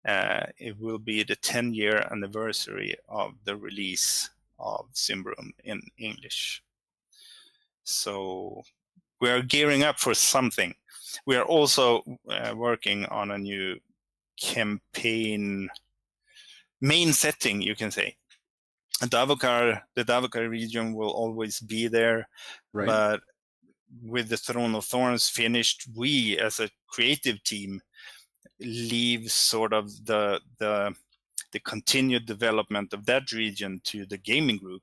it will be the 10-year anniversary of the release of Symbaroum in English. So we are gearing up for something. We are also working on a new campaign main setting, you can say. The Davokar region will always be there, right. But with the Throne of Thorns finished, we as a creative team leave sort of the continued development of that region to the gaming group,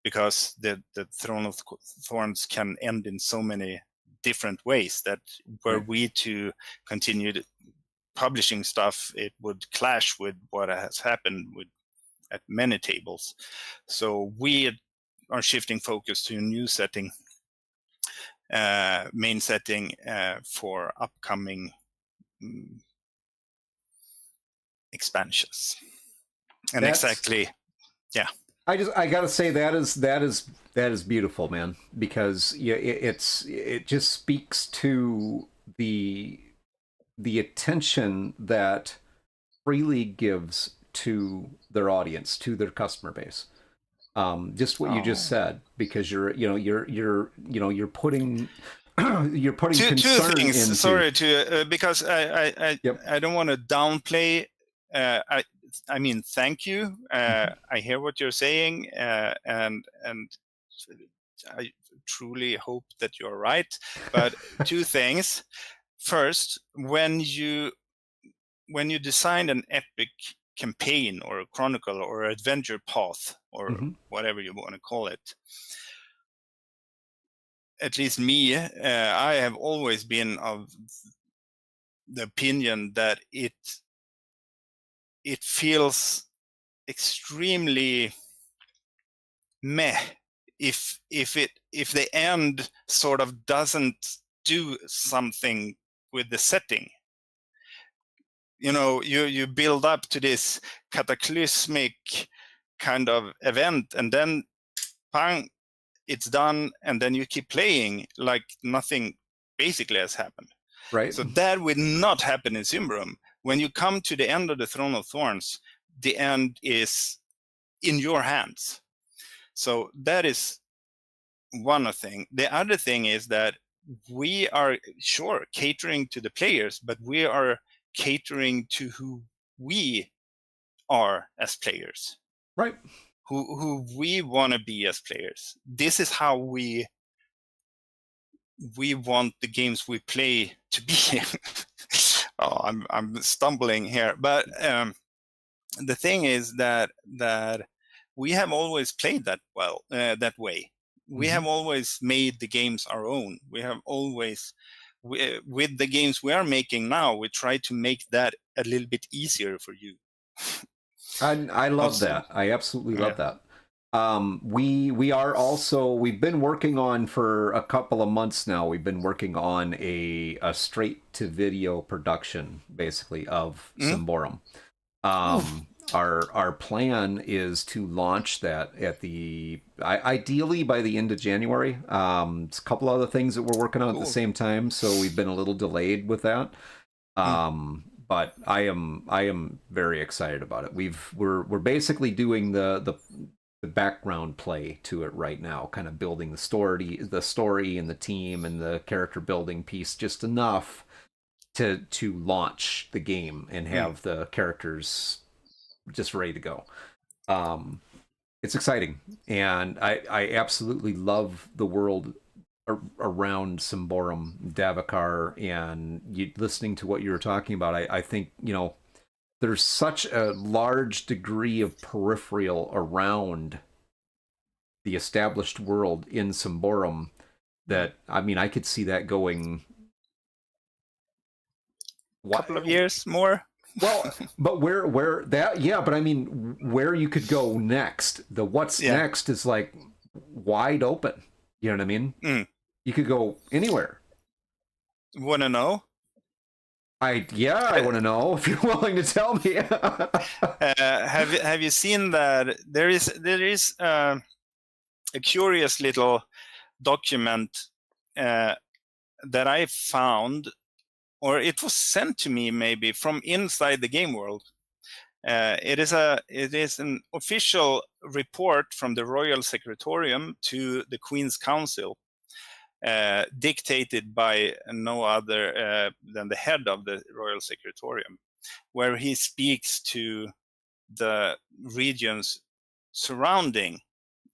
because the Throne of Thorns can end in so many different ways that were right. we to continue publishing stuff, it would clash with what has happened at many tables. So we are shifting focus to a new setting, main setting for upcoming expansions. And exactly, yeah. I gotta say that is beautiful, man, because yeah, it just speaks to the attention that Freeleague gives to their audience, to their customer base. Just what you just Oh. said, because you're putting you're putting Two concern things. into. Sorry to because Yep. I don't want to downplay. I mean, thank you. Mhm. I hear what you're saying, and I truly hope that you're right. But two things. First, when you design an epic campaign or a chronicle or adventure path or Mhm. whatever you want to call it, at least me, I have always been of the opinion that it feels extremely meh if the end sort of doesn't do something with the setting. You build up to this cataclysmic kind of event, and then bang, it's done, and then you keep playing like nothing basically has happened. Right. So that would not happen in Symbaroum. When you come to the end of the Throne of Thorns, the end is in your hands. So that is one thing. The other thing is that we are sure catering to the players, but we are catering to who we are as players, Right. who we want to be as players. This is how we want the games we play to be. Oh, I'm stumbling here, but the thing is that we have always played that way. We Mhm. have always made the games our own. We have always, with the games we are making now, we try to make that a little bit easier for you. I love Also, that. I absolutely yeah. love that. We are also, we've been working on for a couple of months now. We've been working on a straight to video production, basically, of Mm? Symborum. Ooh, Our plan is to launch that at ideally by the end of January. It's a couple other things that we're working on at the cool. same time, so we've been a little delayed with that. Mm. But I am very excited about it. We're basically doing the background play to it right now, kind of building the story and the team and the character building piece just enough to launch the game and Mm. have the characters just ready to go. Um, it's exciting, and I absolutely love the world around Symborum, Davokar, and listening to what you were talking about. I think there's such a large degree of peripheral around the established world in Symborum Mm. that I mean I could see that going. What? Couple of years more. Well, but where that yeah, but I mean where you could go next. The what's Yeah. next is like wide open. You know what I mean? Mm. You could go anywhere. Want to know? I want to know if you're willing to tell me. Have you seen that there is a curious little document uh, that I found, or it was sent to me maybe from inside the game world. It is an official report from the Royal Secretarium to the Queen's Council, dictated by no other than the head of the Royal Secretarium, where he speaks to the regions surrounding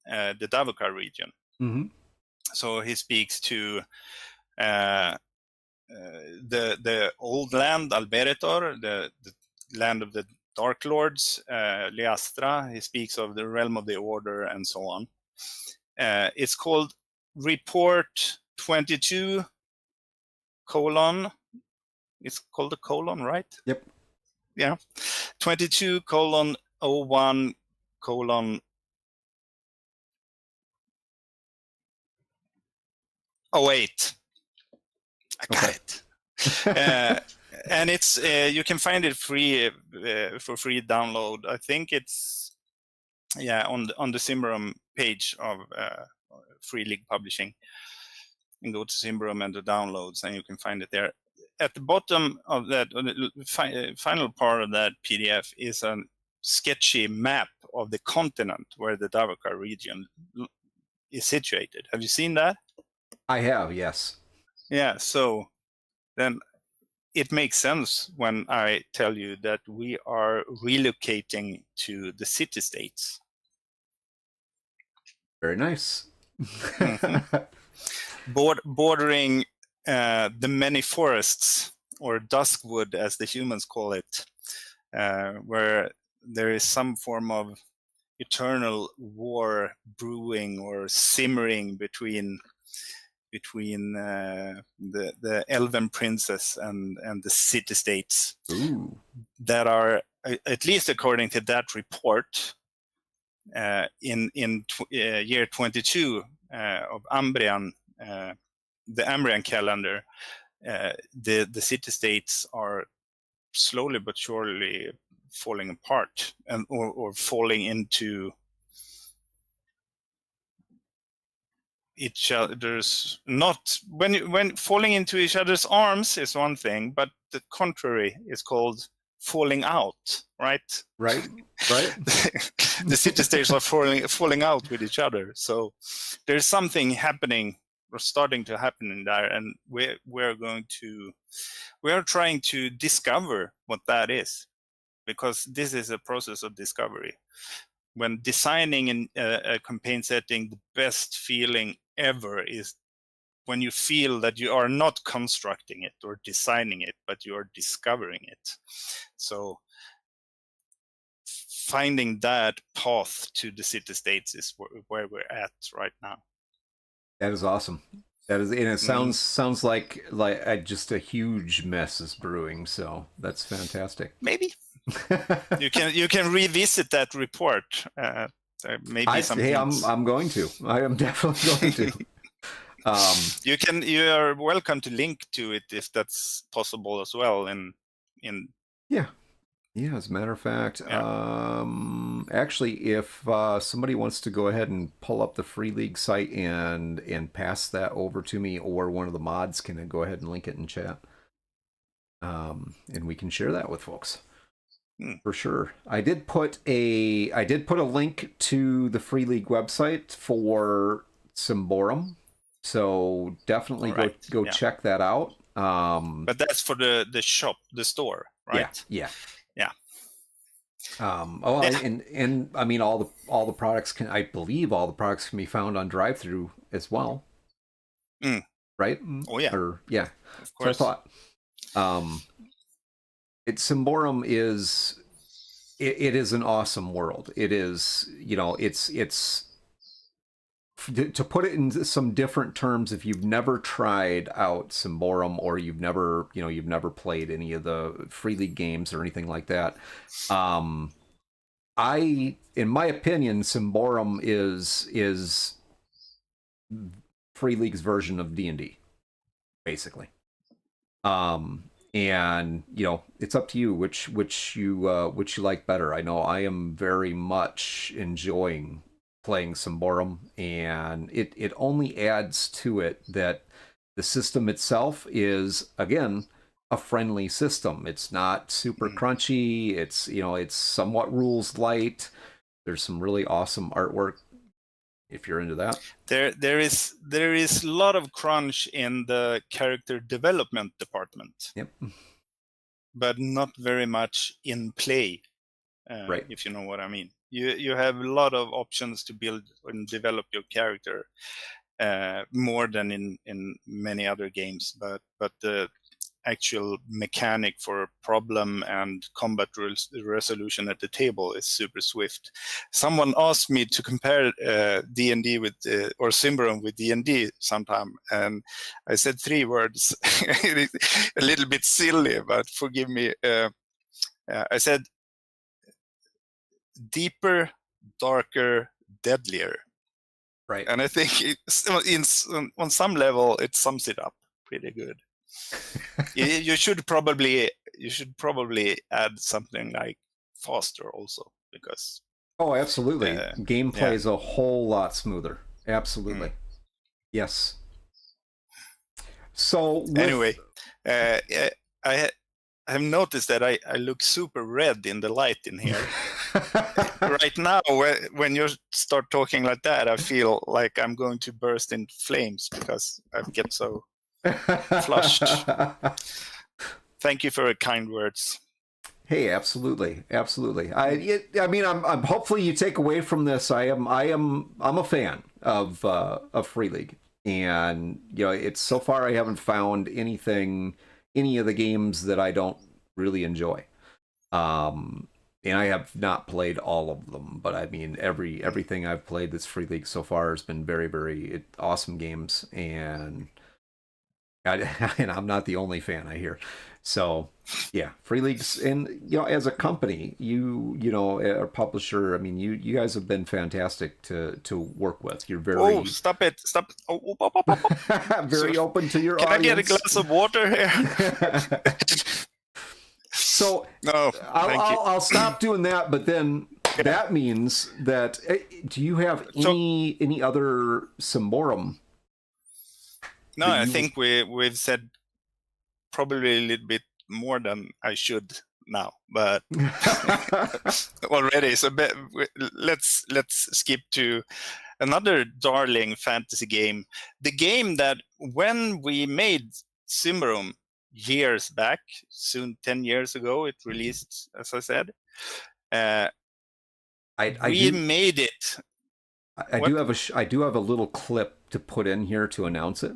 the Davokar region. Hmm. So he speaks to uh, the old land, Alberetor, the land of the Dark Lords, Leastra. He speaks of the realm of the Order, and so on. It's called Report 22 colon. It's called a colon, right? Yep. Yeah. 22 colon 01 colon 08. I got Okay. it. And it's you can find it free for free download. I think it's on the Symbaroum page of Freeleague Publishing, and go to Symbaroum and the downloads, and you can find it there. At the bottom of that, the final part of that PDF is a sketchy map of the continent where the Davokar region is situated. Have you seen that? I have, yes. Yeah, so then it makes sense when I tell you that we are relocating to the city-states. Very nice. Bordering the many forests, or duskwood as the humans call it, where there is some form of eternal war brewing or simmering between the elven princess and the city-states. Ooh. That are, at least according to that report, in year 22 of Ambrian, the Ambrian calendar, the city-states are slowly but surely falling apart, and or falling into each other's, not when falling into each other's arms is one thing, but the contrary is called falling out, right? Right. The city-states are falling out with each other. So there's something happening or starting to happen in there, and we are trying to discover what that is, because this is a process of discovery. When designing a campaign setting, the best feeling ever is when you feel that you are not constructing it or designing it, but you are discovering it. So finding that path to the city-states is where we're at right now. That is awesome. That is, and it sounds like just a huge mess is brewing. So that's fantastic. Maybe you can revisit that report. Maybe something. I'm going to. I am definitely going to. You are welcome to link to it if that's possible as well. Yeah, as a matter of fact, actually, if somebody wants to go ahead and pull up the Free League site and pass that over to me, or one of the mods can go ahead and link it in chat, and we can share that with folks. For sure. I did put a link to the Free League website for Symbaroum, so definitely go check that out. But that's for the shop, the store, right? Yeah. And I mean, all the products I believe all the products can be found on drive-thru as well. Right? Oh yeah. Of course. So I thought Symbaroum is it is an awesome world. It is, it's to put it in some different terms, if you've never tried out Symbaroum, or you've never played any of the Free League games or anything like that, in my opinion, Symbaroum is Free League's version of D&D, basically. And it's up to you which you like better. I know I am very much enjoying playing Symbaroum, and it only adds to it that the system itself is, again, a friendly system. It's not super crunchy. It's somewhat rules light. There's some really awesome artwork if you're into that. There is a lot of crunch in the character development department. Yep. But not very much in play. Right. If you know what I mean. You have a lot of options to build and develop your character, more than in many other games. But the actual mechanic for problem and combat resolution at the table is super swift. Someone asked me to compare D&D with or Symbaroum with D&D sometime, and I said 3 words. A little bit silly, but forgive me. I said deeper, darker, deadlier. Right. And I think on some level it sums it up pretty good. You should probably add something like faster also, because Oh, absolutely. Gameplay Yeah. is a whole lot smoother. Mm. Absolutely. Yes. So with Anyway, I have noticed that I look super red in the light in here. Right now, when you start talking like that, I feel like I'm going to burst in flames because I get so flushed. Thank you for your kind words. Hey, absolutely, absolutely. I mean, I'm hopefully you take away from this. I'm a fan of Free League, and you know, it's so far I haven't found any of the games that I don't really enjoy. Um, and I have not played all of them, but I mean, everything I've played that's Free League so far has been very awesome games, and I'm not the only fan, I hear. So yeah, Free Leagues, and you know, as a company, you know, a publisher, I mean, you guys have been fantastic to work with. You're Oh, very stop it! Stop! Oh. So, very open to your can I get a audience. glass of water here? So No, thank you. I'll stop doing that, but then Yeah. that means that do you have So any other Symborum no, that I you think we've said probably a little bit more than I should now, but already. So let's skip to another darling fantasy game. The game that when we made Symbaroum years back, soon 10 years ago, it released, as I said. I We do made it. I What? do have I do have a little clip to put in here to announce it.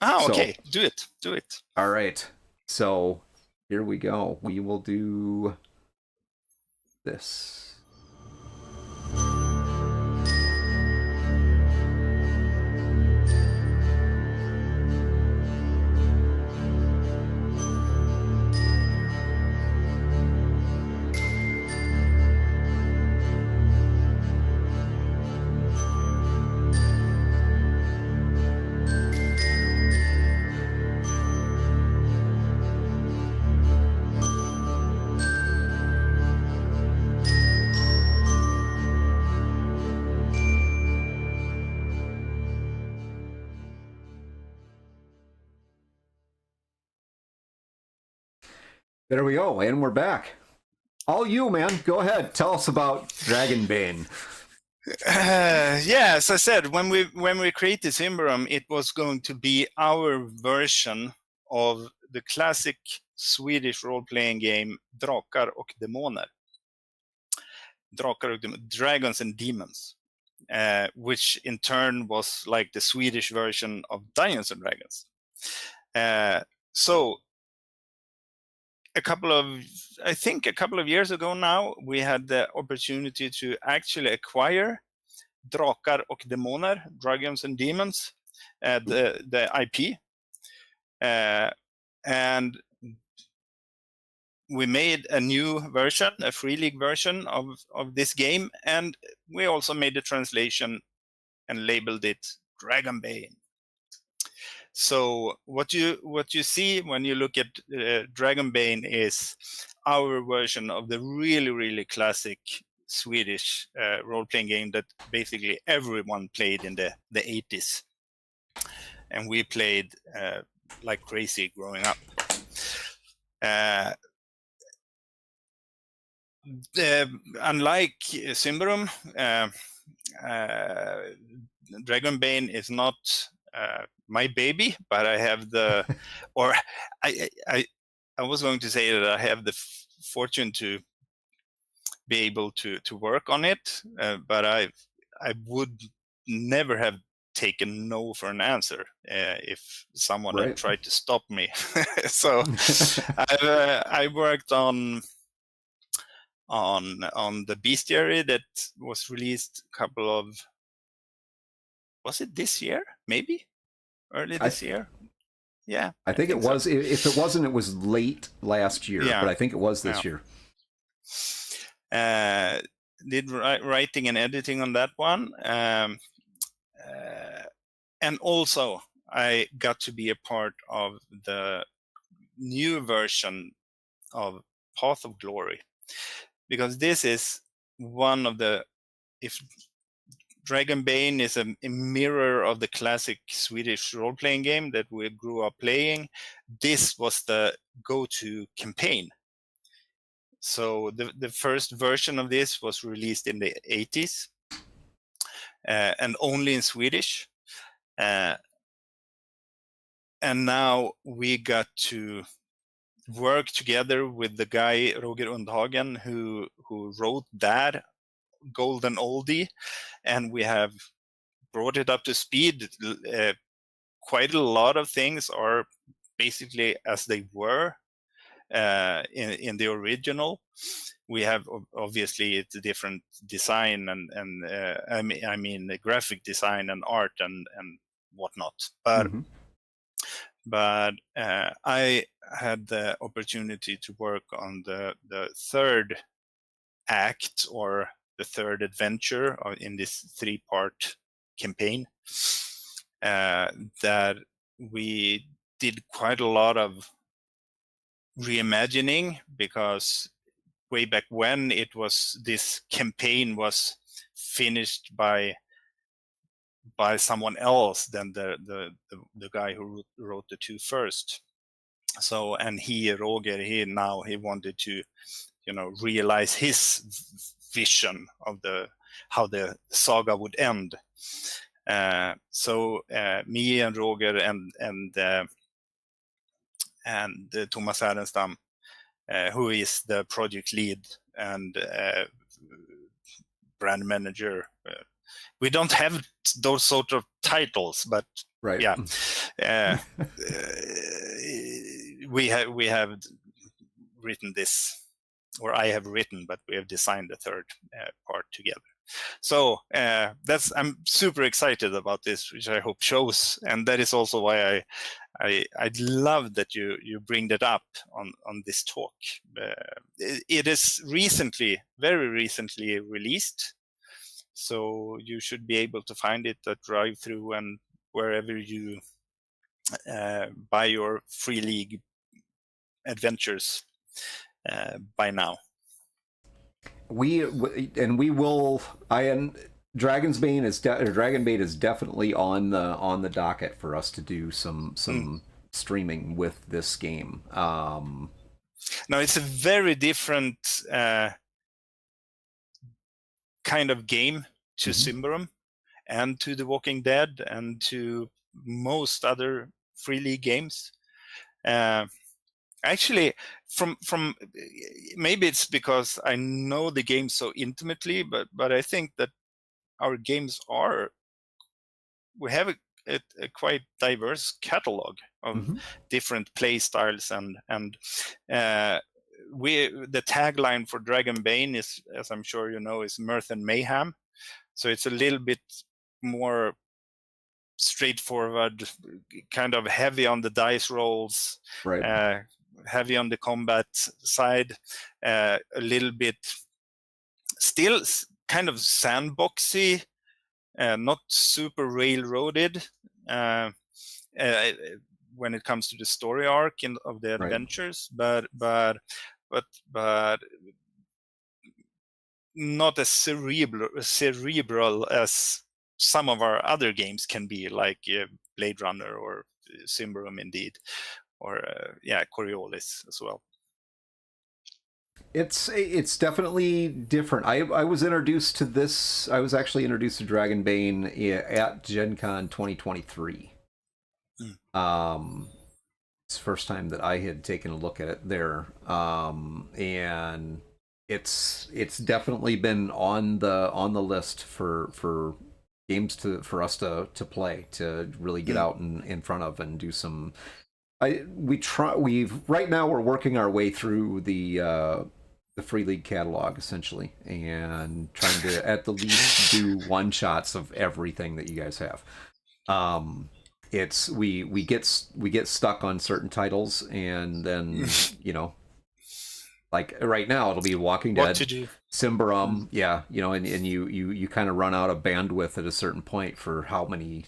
Ah, So, okay. Do it. Do it. all right. So, here we go. We will do this. There we go, and we're back. All you, man. Go ahead. Tell us about Dragonbane. Yeah, as I said, when we created Symbaroum, it was going to be our version of the classic Swedish role-playing game Drakar och Demoner. Dragons and Demons, which in turn was like the Swedish version of Dungeons and Dragons. So a couple of years ago now, we had the opportunity to actually acquire Drakar och Demoner, Dragons and Demons, the IP. And we made a new version, a Free League version of this game, and we also made a translation and labeled it Dragonbane. So what you see when you look at Dragonbane is our version of the really classic Swedish role-playing game that basically everyone played in the 80s, and we played like crazy growing up. Unlike Symbaroum, Dragonbane is not my baby, but I have the, or I was going to say that I have the fortune to be able to work on it, but I would never have taken no for an answer if someone had tried to stop me. So I worked on the bestiary that was released was it this year? Maybe early this year. Yeah, I think it was. So. If it wasn't, it was late last year. Yeah. But I think it was this year. Did writing and editing on that one, and also I got to be a part of the new version of Path of Glory, because this is one of the, if Dragonbane is a mirror of the classic Swedish role-playing game that we grew up playing, this was the go-to campaign. So the first version of this was released in the 80s and only in Swedish. And now we got to work together with the guy Roger Undhagen who wrote that golden oldie, and we have brought it up to speed. Quite a lot of things are basically as they were in the original. We have obviously it's a different design and I mean the graphic design and art and whatnot, but I had the opportunity to work on the third act or the third adventure in this 3-part campaign that we did quite a lot of reimagining, because way back when it was, this campaign was finished by someone else than the guy who wrote the 2 first. So, and Roger, he wanted to, realize his vision of how the saga would end. So me and Roger and Thomas Härenstam, who is the project lead and brand manager. We don't have those sort of titles, but right. Yeah, we have written this, or I have written, but we have designed the third part together. So I'm super excited about this, which I hope shows, and that is also why I'd love that you bring that up on this talk. It is very recently released, so you should be able to find it at drive-through and wherever you buy your Freeleague adventures by now. Dragonbane is definitely on the docket for us to do some streaming with this game. Now it's a very different kind of game to Symbaroum and to The Walking Dead and to most other Freeleague games. Actually, from maybe it's because I know the game so intimately, but I think that our games we have a quite diverse catalog of different play styles, and the tagline for Dragonbane is, as I'm sure you know, is mirth and mayhem. So it's a little bit more straightforward, kind of heavy on the dice rolls, right. Heavy on the combat side, a little bit still kind of sandboxy, not super railroaded when it comes to the story arc of the adventures, but not as cerebral as some of our other games can be, like Blade Runner or Symbaroum indeed, or Coriolis as well. It's definitely different. I was introduced to this. I was actually introduced to Dragonbane at Gen Con 2023. It's the first time that I had taken a look at it there, and it's definitely been on the list for games for us to play, to really get out in front of and do some. Right now we're working our way through the Freeleague catalog essentially, and trying to at the least do one shots of everything that you guys have. It's we get stuck on certain titles, and then like right now it'll be Walking Dead, Symbaroum, and you kind of run out of bandwidth at a certain point for how many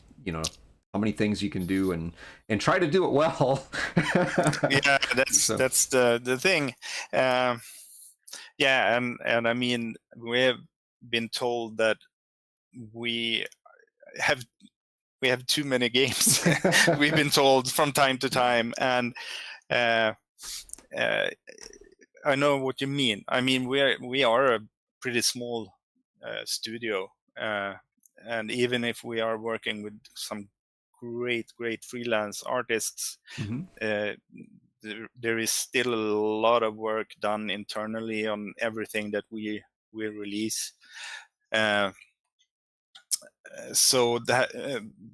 things you can do, and try to do it well. Yeah, that's the thing. Yeah, and I mean, we have been told that we have too many games. We've been told from time to time, and uh, uh, I know what you mean. I mean, we are a pretty small studio, and even if we are working with some great freelance artists, Mm-hmm. there is still a lot of work done internally on everything that we release. So that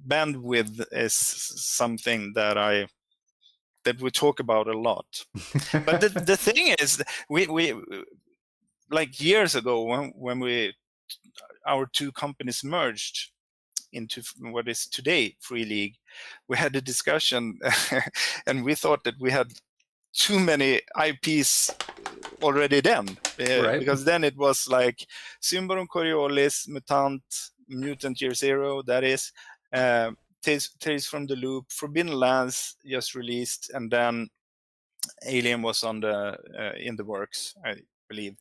bandwidth is something that we talk about a lot. But the thing is, we like years ago when our two companies merged into what is today Freeleague, we had a discussion and we thought that we had too many IPs already then, Right. because then it was like Symbaroum, Coriolis, Mutant, Mutant Year Zero, that is, Tales from the Loop, Forbidden Lands just released, and then Alien was on the in the works, I believe.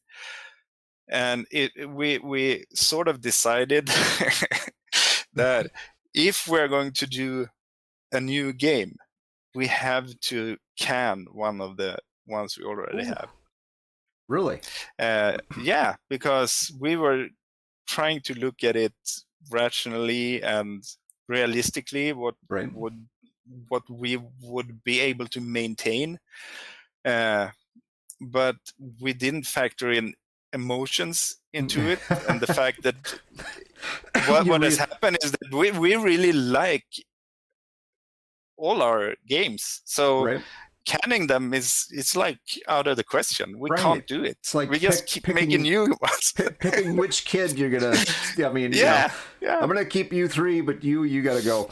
And we sort of decided that if we're going to do a new game, we have to can one of the ones we already have. Really? Yeah, because we were trying to look at it rationally and realistically, what we would be able to maintain, but we didn't factor in emotions into it, and the fact that what has happened is that we really like all our games, so canning them it's like out of the question. We can't do it. It's like we just keep making new ones. Picking which kid you're gonna. I mean, yeah. I'm gonna keep you three, but you gotta go.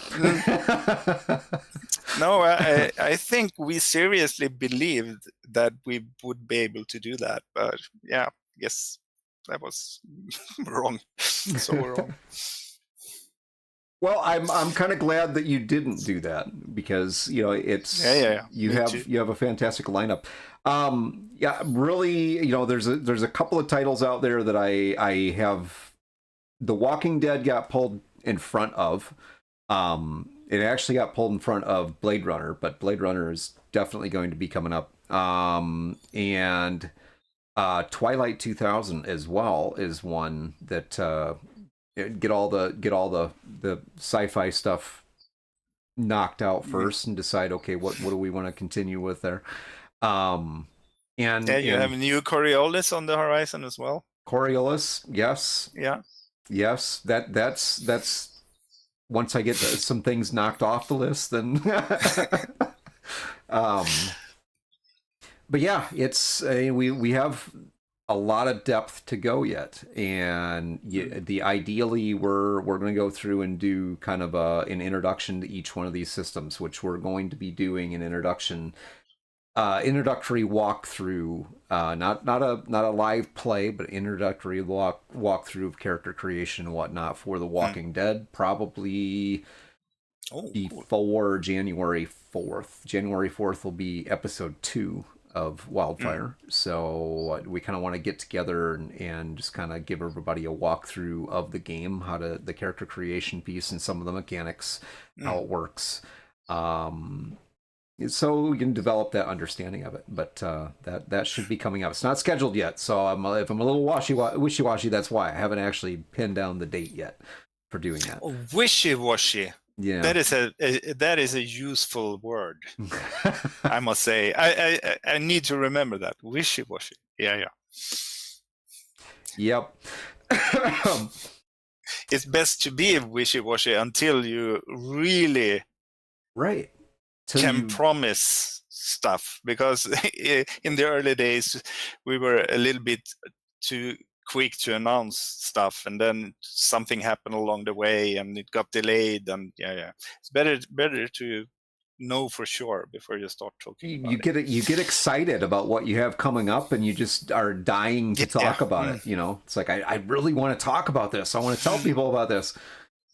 No, I think we seriously believed that we would be able to do that, but yeah, I guess that was wrong. So wrong. Well, I'm kind of glad that you didn't do that, because it's you have a fantastic lineup. Really, there's a couple of titles out there that I have. The Walking Dead got pulled in front of. It actually got pulled in front of Blade Runner, but Blade Runner is definitely going to be coming up. And Twilight 2000 as well is one that get all the sci-fi stuff knocked out first and decide, okay, what do we want to continue with there. And you have a new Coriolis on the horizon as well. Coriolis, yes. Yeah. Yes, that's once I get some things knocked off the list, then but yeah, it's we have a lot of depth to go yet, and ideally we're going to go through and do kind of an introduction to each one of these systems, which we're going to be doing an introductory walkthrough, not a live play, but introductory walkthrough of character creation and whatnot for The Walking Dead, probably before January 4th. January 4th will be episode 2 of Wildfire. So we kind of want to get together and just kind of give everybody a walkthrough of the game, the character creation piece and some of the mechanics, how it works. So we can develop that understanding of it, but that should be coming up. It's not scheduled yet, so if I'm a little wishy-washy, that's why I haven't actually pinned down the date yet for doing that. Wishy-washy. Yeah, that is a useful word. I must say, I need to remember that. Wishy-washy. Yeah. Yep. It's best to be wishy-washy until you really can promise stuff, because in the early days we were a little bit too quick to announce stuff, and then something happened along the way and it got delayed, and it's better to know for sure before you start talking about it. You get excited about what you have coming up, and you just are dying to talk about it. It's like, I really want to talk about this, I want to tell people about this.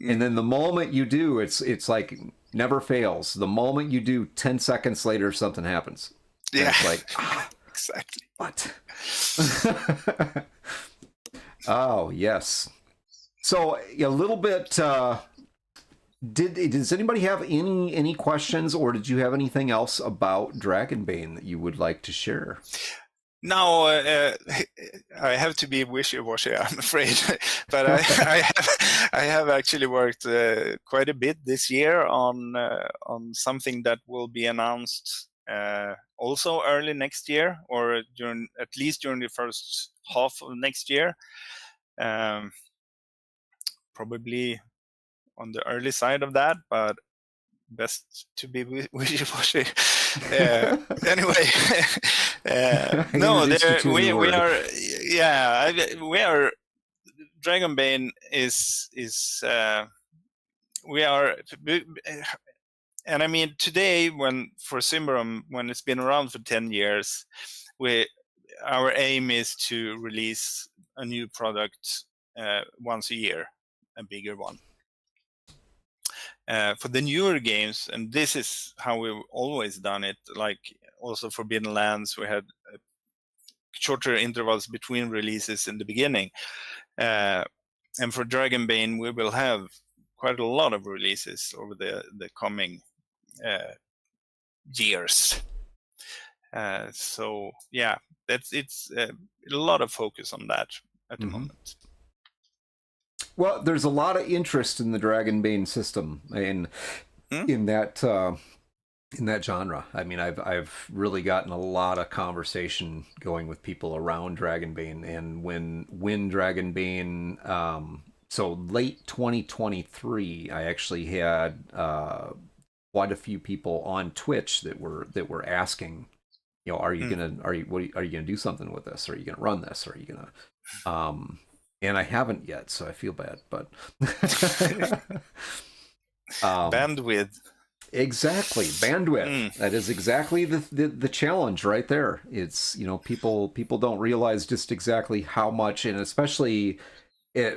And then the moment you do, it's like never fails. The moment you do, 10 seconds later something happens. And it's like Exactly. What? Oh, yes. So a little bit. Does anybody have any questions, or did you have anything else about Dragonbane that you would like to share? Now, I have to be wishy-washy, I'm afraid, but I have actually worked quite a bit this year on something that will be announced also early next year, or at least during the first half of next year. Probably on the early side of that, but best to be wishy-washy. Anyway, no, we are, yeah, we are. Dragonbane is we are, and I mean today for Symbaroum, when it's been around for 10 years, our aim is to release a new product once a year, a bigger one. For the newer games, and this is how we've always done it, like also Forbidden Lands, we had shorter intervals between releases in the beginning. And for Dragonbane, we will have quite a lot of releases over the coming years. So yeah, it's a lot of focus on that at the moment. Well, there's a lot of interest in the Dragonbane system in that genre. I mean, I've really gotten a lot of conversation going with people around Dragonbane, and when Dragonbane, so late 2023, I actually had quite a few people on Twitch that were asking, you know, are you gonna do something with this? Are you gonna run this? Are you gonna and I haven't yet, so I feel bad, but bandwidth. Exactly, bandwidth. That is exactly the challenge right there. It's, you know, people don't realize just exactly how much, and especially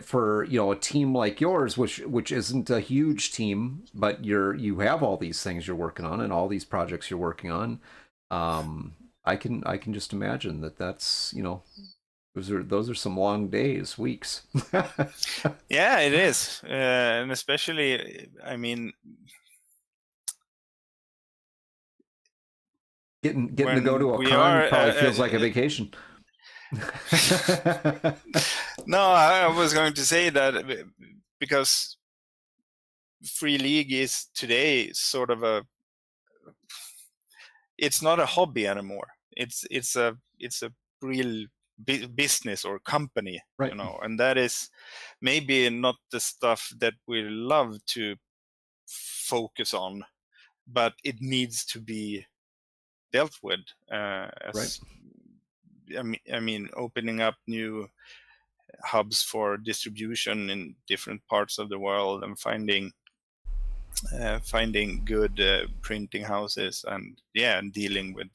for, you know, a team like yours, which isn't a huge team, but you have all these things you're working on and all these projects you're working on. I can just imagine that's, you know, those are some long days, weeks. Yeah, it is, and especially, I mean, getting to go to a con probably feels like a vacation. No, I was going to say that because Freeleague is today sort of it's not a hobby anymore. It's a real business or company, right. You know, and that is maybe not the stuff that we love to focus on, but it needs to be dealt with. Right. I mean, opening up new hubs for distribution in different parts of the world, and finding good printing houses, and dealing with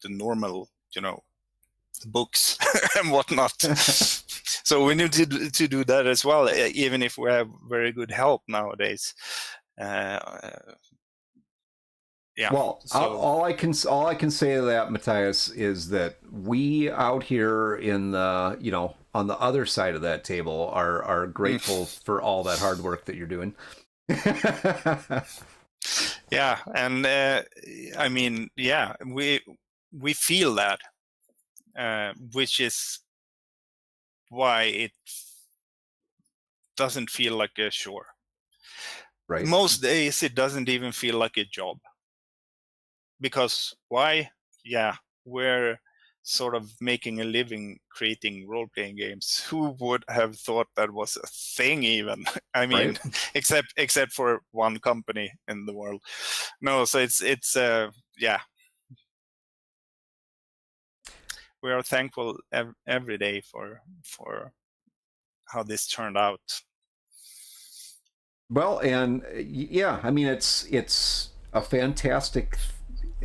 the normal, you know, books and whatnot. So we need to do that as well, even if we have very good help nowadays. Yeah. Well, so all I can say to that, Mattias, is that we out here in the, you know, on the other side of that table are grateful for all that hard work that you're doing. Yeah, and I mean, yeah, we feel that, which is why it doesn't feel like a chore. Right. Most days it doesn't even feel like a job. Because why? Yeah, we're sort of making a living creating role-playing games. Who would have thought that was a thing even? I mean, right. except for one company in the world. No, so it's yeah. We are thankful every day for how this turned out. Well, and yeah, I mean, it's a fantastic.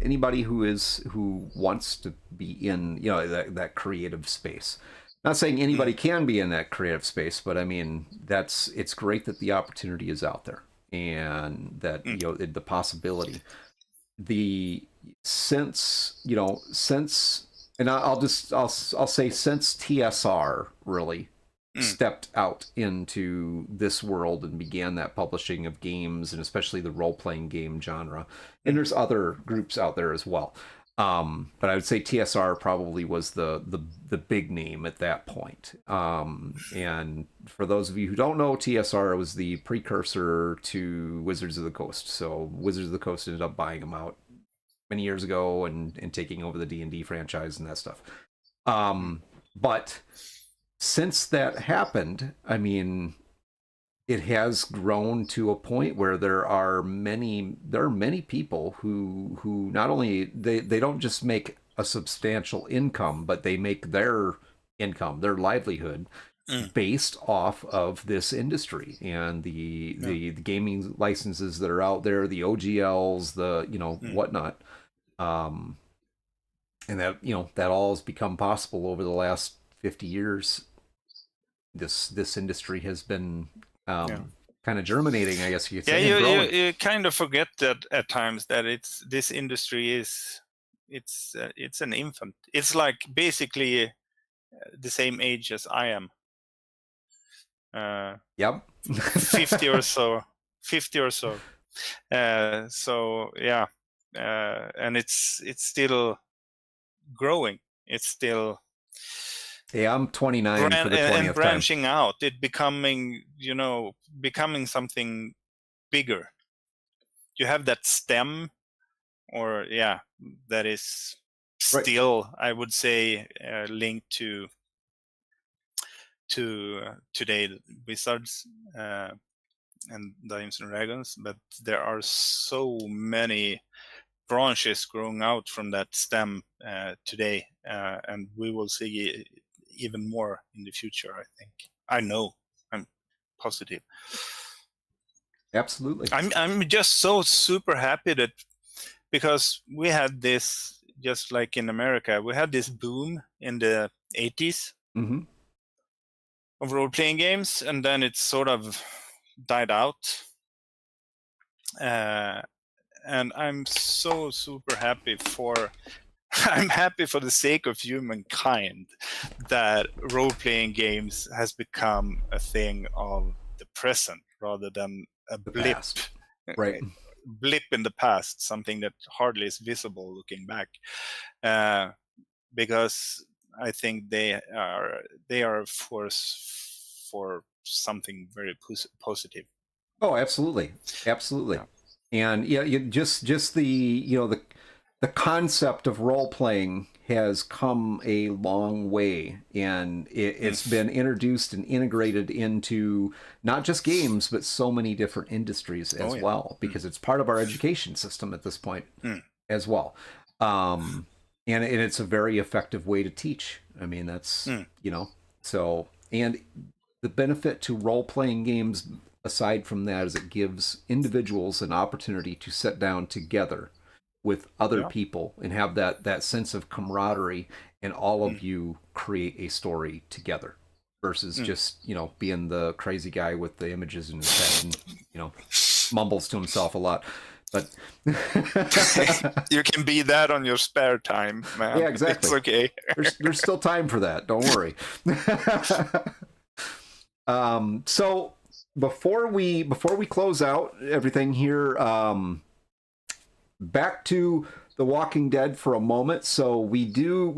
Anybody who wants to be in, you know, that creative space. Not saying anybody can be in that creative space, but I mean, it's great that the opportunity is out there, and that, you know, the possibility. Since And I'll say since TSR really stepped out into this world and began that publishing of games, and especially the role-playing game genre, and there's other groups out there as well, but I would say TSR probably was the big name at that point. And for those of you who don't know, TSR was the precursor to Wizards of the Coast. So Wizards of the Coast ended up buying them out many years ago and taking over the D&D franchise and that stuff. But since that happened, I mean, it has grown to a point where there are many people who not only they don't just make a substantial income, but they make their income, their livelihood based off of this industry and the gaming licenses that are out there, the OGLs, the whatnot. And that that all has become possible over the last 50 years. This industry has been kind of germinating, I guess you could say. Yeah, you kind of forget that at times that this industry is it's an infant. It's like basically the same age as I am. Yep. 50 or so. 50 or so. So yeah, and it's still growing. It's still. Yeah, I'm 29 for the 20th time. And branching out, it becoming something bigger. You have that stem, or that is still, right. I would say, linked to today Wizards and Dungeons and Dragons, but there are so many branches growing out from that stem today, and we will see even more in the future. I think. I know. I'm positive. Absolutely. I'm just so super happy that, because we had this, just like in America, we had this boom in the 80s of role-playing games, and then it sort of died out. And I'm so super happy I'm happy for the sake of humankind that role-playing games has become a thing of the present rather than a blip. Past. Right. Blip in the past, something that hardly is visible looking back, because I think they are a force for something very positive. Oh, absolutely. And just the the concept of role playing has come a long way, and it's been introduced and integrated into not just games, but so many different industries as well, because it's part of our education system at this point as well. And it's a very effective way to teach. I mean, that's, so, and the benefit to role-playing games, aside from that, is it gives individuals an opportunity to sit down together with other people and have that sense of camaraderie, and all of you create a story together versus just, being the crazy guy with the images in his head and, mumbles to himself a lot. But you can be that on your spare time, man. Yeah, exactly. It's okay. There's still time for that. Don't worry. So before we close out everything here, back to The Walking Dead for a moment. So we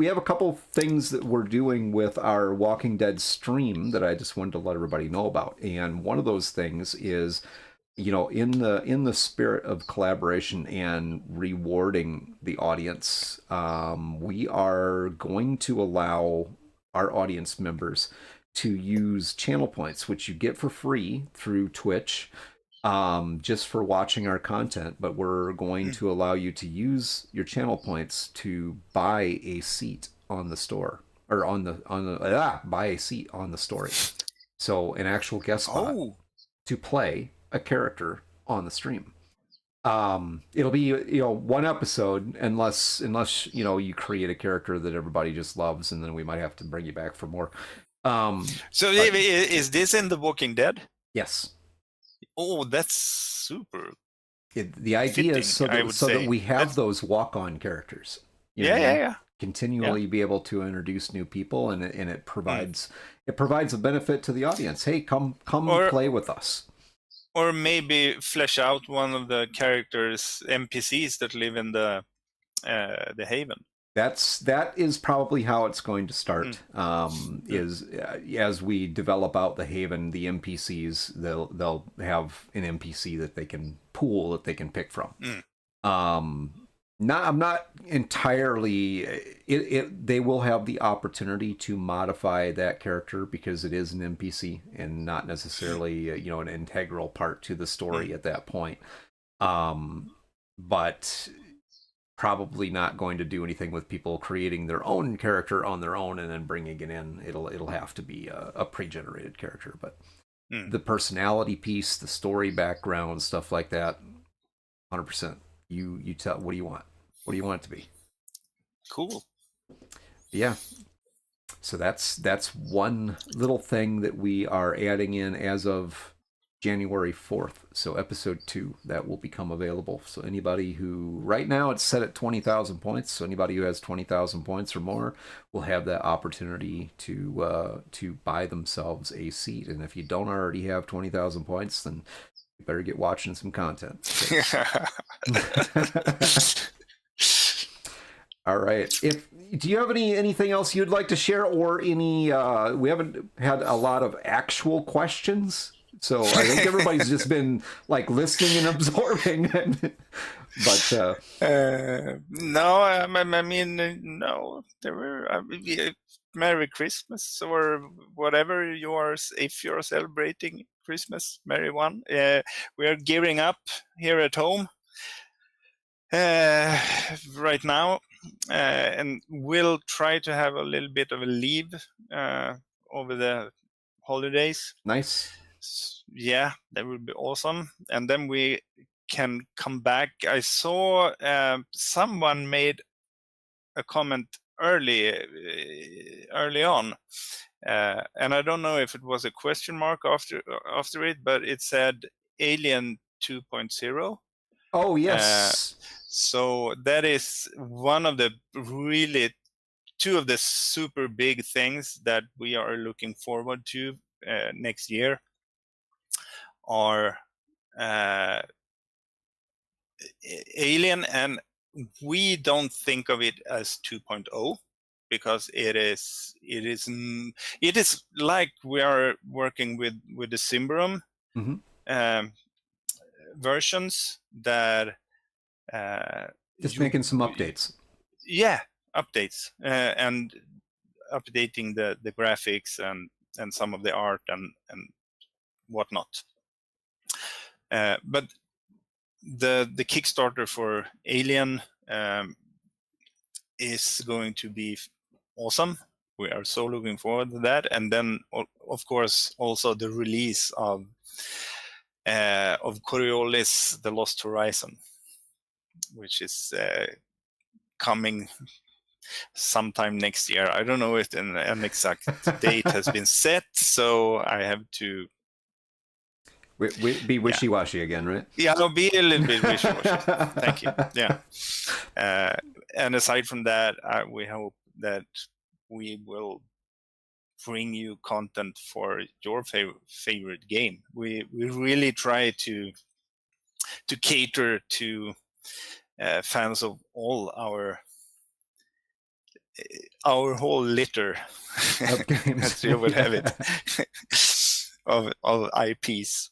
have a couple things that we're doing with our Walking Dead stream that I just wanted to let everybody know about. And one of those things is, in the spirit of collaboration and rewarding the audience, we are going to allow our audience members to use channel points, which you get for free through Twitch, just for watching our content. But we're going to allow you to use your channel points to buy a seat on the store, or buy a seat on the story. So an actual guest spot to play a character on the stream. It'll be one episode, unless you create a character that everybody just loves, and then we might have to bring you back for more. So is this in The Walking Dead? Yes. Oh, that's super. The idea is so that we have those walk-on characters. Yeah. continually be able to introduce new people, and it provides a benefit to the audience. Hey, come play with us. Or maybe flesh out one of the characters, NPCs that live in the Haven. That is probably how it's going to start. Is as we develop out the Haven, the NPCs, they'll have an NPC that they can pool, that they can pick from. I'm not entirely. They will have the opportunity to modify that character because it is an NPC and not necessarily an integral part to the story at that point. But probably not going to do anything with people creating their own character on their own and then bringing it in. It'll have to be a pre-generated character, but the personality piece, the story background, stuff like that, 100%. You tell. What do you want? What do you want it to be? Cool. Yeah. So that's one little thing that we are adding in as of January 4th. So episode 2, that will become available. So anybody who, right now it's set at 20,000 points. So anybody who has 20,000 points or more will have that opportunity to buy themselves a seat. And if you don't already have 20,000 points, then you better get watching some content. So. All right. Do you have anything else you'd like to share, or any? We haven't had a lot of actual questions, so I think everybody's just been like listening and absorbing. But no, I mean, no. There were Merry Christmas or whatever you are, if you're celebrating Christmas, Merry one. We are gearing up here at home right now, and we'll try to have a little bit of a leave over the holidays. Nice. Yeah, that would be awesome. And then we can come back. I saw someone made a comment early on, and I don't know if it was a question mark after it, but it said Alien 2.0. Oh yes. So that is one of the two of the super big things that we are looking forward to next year are Alien, and we don't think of it as 2.0 because it is like we are working with the Symbaroum versions that just making some updates. Yeah, updates and updating the graphics and some of the art and whatnot. But the Kickstarter for Alien is going to be awesome. We are so looking forward to that, and then of course also the release of Coriolis: The Lost Horizon, which is coming sometime next year. I don't know if an exact date has been set, so I have to be wishy-washy again, right? Yeah, I'll be a little bit wishy-washy. Thank you. Yeah. And aside from that, we hope that we will bring you content for your favorite game. We really try to cater to fans of all our whole litter of games, as you would have it, of IPs.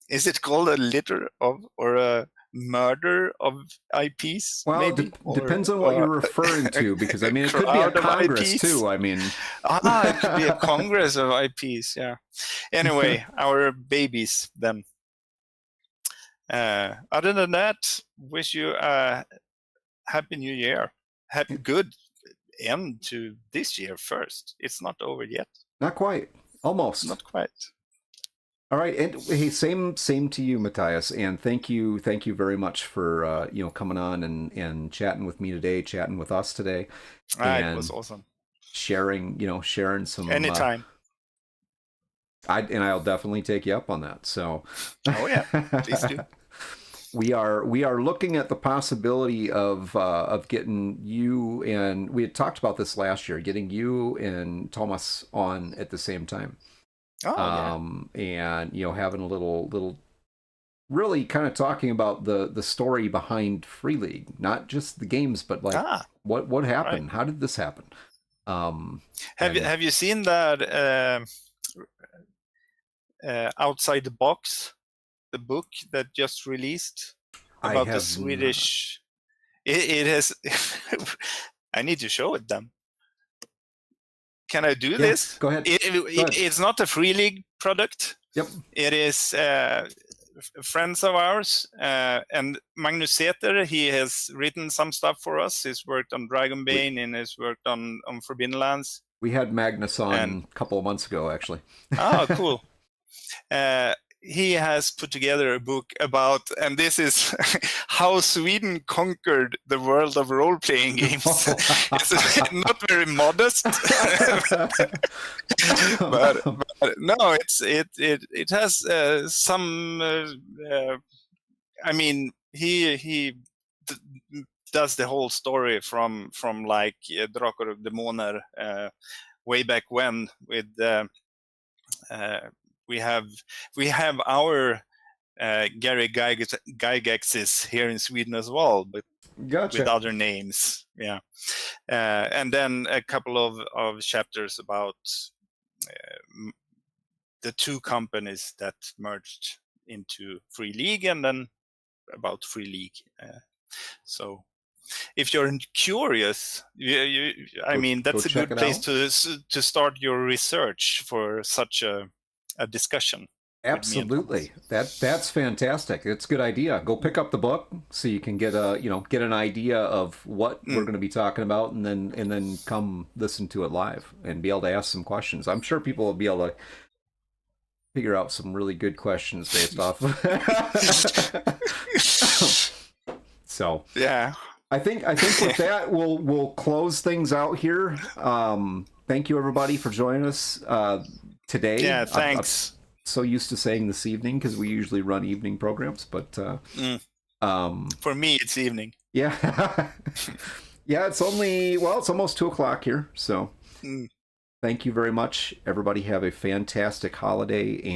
Is it called a litter of, or a murder of IPs? Well, maybe? Depends on what you're referring to, because I mean, it could be a congress too. I mean, it could be a congress of IPs. Yeah. Anyway, our babies then. Other than that, wish you a happy new year. Happy good end to this year first. It's not over yet. Not quite. Almost. Not quite. All right, and hey, same to you, Mattias, and thank you very much for coming on and chatting with me today, chatting with us today. It was awesome. Sharing some anytime. I'll definitely take you up on that. So. Oh yeah, please do. we are looking at the possibility of getting you, and we had talked about this last year, getting you and Thomas on at the same time. And having a little really kind of talking about the story behind Free League, not just the games, but like what happened, how did this happen? Have you seen that Outside the Box, the book that just released about the Swedish? It has. I need to show it them. Can I do this? Go ahead. It's not a Free League product. Yep. It is friends of ours, and Magnus Säter, he has written some stuff for us. He's worked on Dragonbane and he's worked on Forbidden Lands. We had Magnus on a couple of months ago, actually. Oh, cool. He has put together a book about, and this is how Sweden conquered the world of role-playing games. It's not very modest, but no, it has some. I mean, he does the whole story from like Drakar och Demoner way back when with. We have our Gary Gygaxes here in Sweden as well, but with other names. Yeah, and then a couple of chapters about the two companies that merged into Free League, and then about Free League. So if you're curious, I mean, that's a good place to start your research for such a discussion. Absolutely. That's fantastic. It's a good idea. Go pick up the book so you can get an idea of what we're going to be talking about, and then come listen to it live and be able to ask some questions. I'm sure people will be able to figure out some really good questions based off. So yeah, I think with that we'll close things out here. Thank you everybody for joining us today. Yeah, thanks. I'm so used to saying this evening because we usually run evening programs, but for me it's evening. Yeah. Yeah, it's almost 2:00 here, so thank you very much everybody. Have a fantastic holiday.